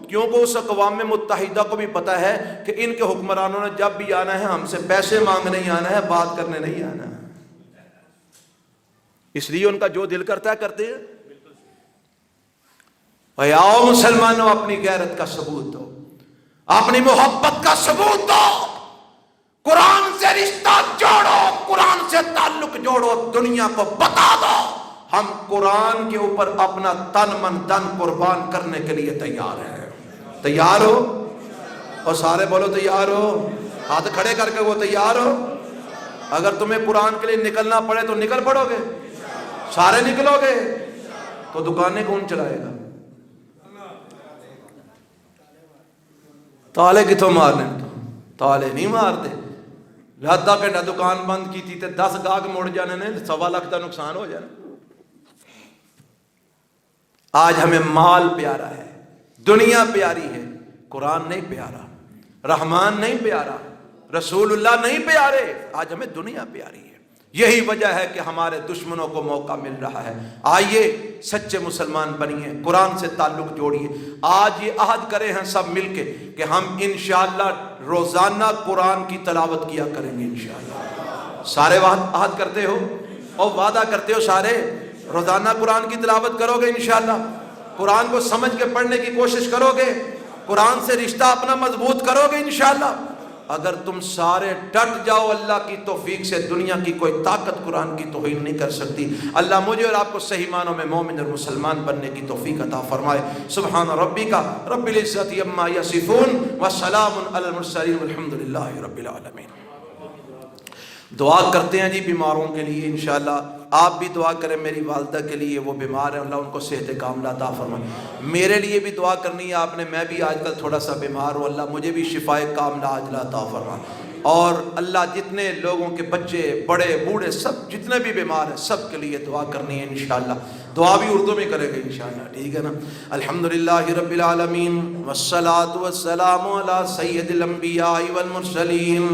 کیونکہ اس اقوام متحدہ کو بھی پتا ہے کہ ان کے حکمرانوں نے جب بھی آنا ہے ہم سے پیسے مانگنے ہی آنا ہے، بات کرنے نہیں آنا ہے، اس لیے ان کا جو دل کرتا ہے کرتے ہیں۔ آؤ مسلمانوں، اپنی غیرت کا ثبوت دو، اپنی محبت کا ثبوت دو، قرآن سے رشتہ جوڑو، قرآن سے تعلق جوڑو، دنیا کو بتا دو ہم قرآن کے اوپر اپنا تن من دن قربان کرنے کے لیے تیار ہیں۔ تیار ہو؟ اور سارے بولو تیار ہو، ہاتھ کھڑے کر کے وہ تیار ہو؟ اگر تمہیں قرآن کے لیے نکلنا پڑے تو نکل پڑو گے؟ سارے نکلو گے؟ تو دکانیں کون چلائے گا؟ تالے کتوں مارنے؟ تالے نہیں مارتے۔ آدھا گھنٹہ دکان بند کی تھی تے 10 گاہک مڑ جانے نے، 1.25 لاکھ کا نقصان ہو جانا۔ آج ہمیں مال پیارا ہے، دنیا پیاری ہے، قرآن نہیں پیارا، رحمان نہیں پیارا، رسول اللہ نہیں پیارے، آج ہمیں دنیا پیاری ہے۔ یہی وجہ ہے کہ ہمارے دشمنوں کو موقع مل رہا ہے۔ آئیے سچے مسلمان بنیے، قرآن سے تعلق جوڑیے۔ آج یہ عہد کرے ہیں سب مل کے کہ ہم انشاءاللہ روزانہ قرآن کی تلاوت کیا کریں گے انشاءاللہ۔ سارے عہد کرتے ہو اور وعدہ کرتے ہو، سارے روزانہ قرآن کی تلاوت کرو گے انشاءاللہ، قرآن کو سمجھ کے پڑھنے کی کوشش کرو گے، قرآن سے رشتہ اپنا مضبوط کرو گے انشاءاللہ۔ اگر تم سارے ڈٹ جاؤ اللہ کی توفیق سے، دنیا کی کوئی طاقت قرآن کی توہین نہیں کر سکتی۔ اللہ مجھے اور آپ کو صحیح معنوں میں مومن اور مسلمان بننے کی توفیق عطا فرمائے۔ سبحان ربک رب العزت عما یصفون وسلام علی المرسلین والحمد للہ رب العالمین۔ دعا کرتے ہیں جی بیماروں کے لیے انشاءاللہ، آپ بھی دعا کریں میری والدہ کے لیے، وہ بیمار ہیں، اللہ ان کو صحت کاملہ عطا فرمائے۔ میرے لیے بھی دعا کرنی ہے آپ نے، میں بھی آج کل تھوڑا سا بیمار ہوں، اللہ مجھے بھی شفائے کاملہ عاجلہ عطا فرمائے۔ اور اللہ جتنے لوگوں کے بچے بڑے بوڑھے سب جتنے بھی بیمار ہیں سب کے لیے دعا کرنی ہے انشاءاللہ۔ دعا بھی اردو میں کرے گا انشاءاللہ، ٹھیک ہے نا؟ الحمدللہ رب العالمین والصلاة والسلام علی سید الانبیاء والمرسلین،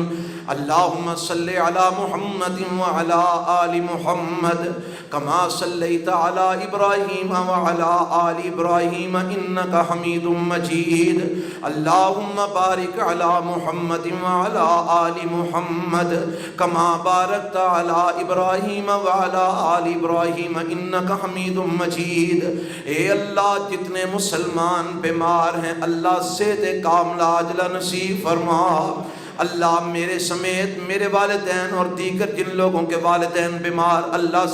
اللہم صلی علی محمد وعلی آل محمد کما صلیت علی ابراہیم وعلی آل ابراہیم انکا حمید مجید، اللہم بارک علی محمد وعلی آل محمد کما بارکت علی ابراہیم وعلی آل ابراہیم انکا حمید مجید۔ اے اللہ جتنے مسلمان بیمار ہیں اللہ صحت کاملہ عاجلہ نصیب فرما۔ اللہ میرے سمیت میرے والدین اور دیگر جن لوگوں کے والدین بیمار، اللہ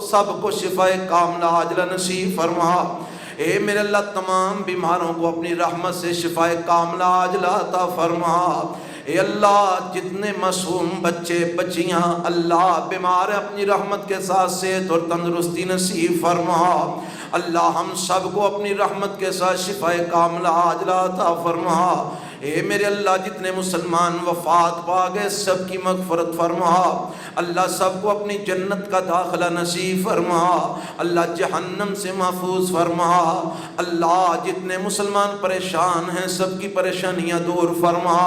سب کو شفائے کاملہ عاجلہ نصیب فرما۔ اے میرے اللہ تمام بیماروں کو اپنی رحمت سے شفائے کاملہ عاجلہ عطا فرما۔ اے اللہ جتنے معصوم بچے بچیاں اللہ بیمار ہیں اپنی رحمت کے ساتھ صحت اور تندرستی نصیب فرما۔ اللہ ہم سب کو اپنی رحمت کے ساتھ شفائے کاملہ عاجلہ عطا فرما۔ اے میرے اللہ جتنے مسلمان وفات پا گئے سب کی مغفرت فرما، اللہ سب کو اپنی جنت کا داخلہ نصیب فرما، اللہ جہنم سے محفوظ فرما، اللہ جتنے مسلمان پریشان ہیں سب کی پریشانیاں دور فرما،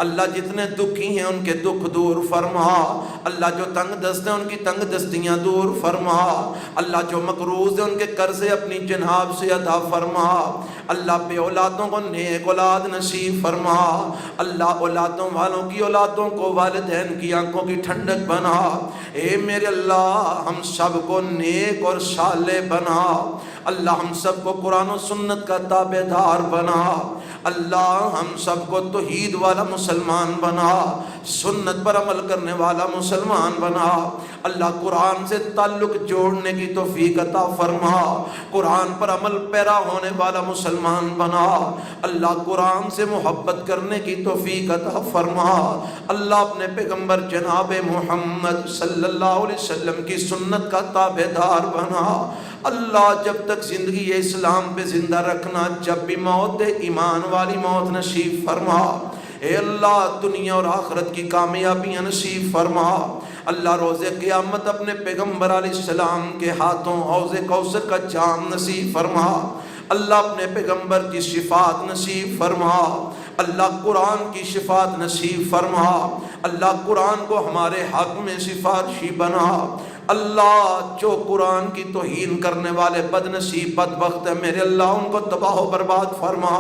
اللہ جتنے دکھی ہیں ان کے دکھ دور فرما، اللہ جو تنگ دست ہیں ان کی تنگ دستیاں دور فرما، اللہ جو مقروض ہیں ان کے قرضے اپنی جناب سے ادا فرما، اللہ بے اولادوں کو نیک اولاد نصیب فرما، اللہ اولادوں والوں کی اولادوں کو والدین کی آنکھوں کی ٹھنڈک بنا، اے میرے اللہ ہم سب کو نیک اور صالح بنا، اللہ ہم سب کو قرآن و سنت کا تابع دار بنا، اللہ ہم سب کو توحید والا مسلمان بنا، سنت پر عمل کرنے والا مسلمان بنا، اللہ قرآن سے تعلق جوڑنے کی توفیق عطا فرما، قرآن پر عمل پیرا ہونے والا مسلمان بنا، اللہ قرآن سے محبت کرنے کی توفیق عطا فرما، اللہ اپنے پیغمبر جناب محمد صلی اللہ علیہ وسلم کی سنت کا تابع دار بنا، اللہ جب تک زندگی اسلام پہ زندہ رکھنا، جب بھی موت ایمان والی موت نصیب فرما، اے اللہ دنیا اور آخرت کی کامیابیاں نصیب فرما، اللہ روز قیامت اپنے پیغمبر علیہ السلام کے ہاتھوں حوض کوثر کا جام نصیب فرما، اللہ اپنے پیغمبر کی شفاعت نصیب فرما، اللہ قرآن کی شفاعت نصیب فرما، اللہ قرآن کو ہمارے حق میں سفارشی بنا، اللہ جو قرآن کی توہین کرنے والے بد نصیب بدبخت ہیں میرے اللہ ان کو تباہ و برباد فرما،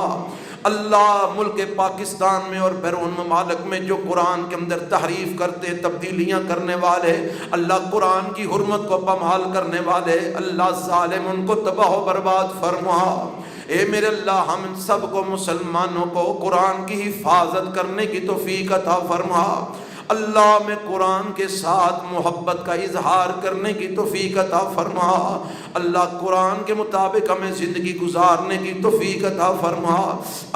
اللہ ملک پاکستان میں اور بیرون ممالک میں جو قرآن کے اندر تحریف کرتے تبدیلیاں کرنے والے، اللہ قرآن کی حرمت کو پامال کرنے والے، اللہ ظالم ان کو تباہ و برباد فرما، اے میرے اللہ ہم سب کو مسلمانوں کو قرآن کی حفاظت کرنے کی توفیق عطا فرما، اللہ میں قرآن کے ساتھ محبت کا اظہار کرنے کی توفیق عطا فرما، اللہ قرآن کے مطابق ہمیں زندگی گزارنے کی توفیق عطا فرما،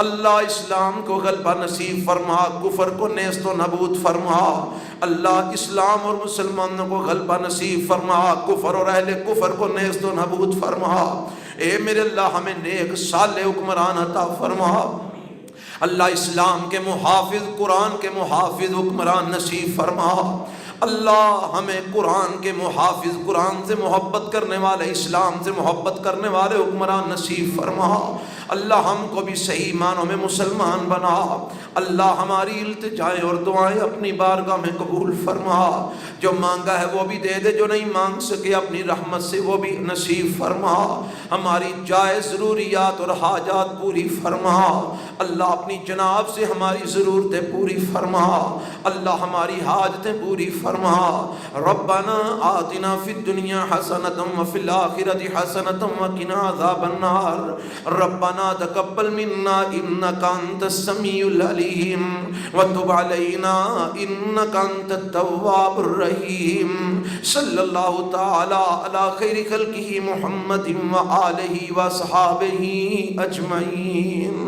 اللہ اسلام کو غلبہ نصیب فرما، کفر کو نیست و نابود فرما، اللہ اسلام اور مسلمانوں کو غلبہ نصیب فرما، کفر اور اہل کفر کو نیست و نابود فرما، اے میرے اللہ ہمیں نیک صالح حکمران عطا فرما، اللہ اسلام کے محافظ قرآن کے محافظ حکمران نصیب فرما، اللہ ہمیں قرآن کے محافظ قرآن سے محبت کرنے والے اسلام سے محبت کرنے والے حکمران نصیب فرما، اللہ ہم کو بھی صحیح معنوں میں مسلمان بنا، اللہ ہماری التجائیں اور دعائیں اپنی بارگاہ میں قبول فرما، جو مانگا ہے وہ بھی دے دے، جو نہیں مانگ سکے اپنی رحمت سے وہ بھی نصیب فرما، ہماری جائز ضروریات اور حاجات پوری فرما، اللہ اپنی جناب سے ہماری ضرورتیں پوری فرما، اللہ ہماری حاجتیں پوری فرما، ربنا آتنا فی الدنیا حسنۃ وفی الآخرۃ حسنۃ وقنا عذاب النار، ربنا تقبل منا انک انت السمیع العلیم وتب علینا انک انت التواب الرحیم، صلی اللہ تعالی علی خیر خلقہ محمد وآلہ وصحابہ اجمعین۔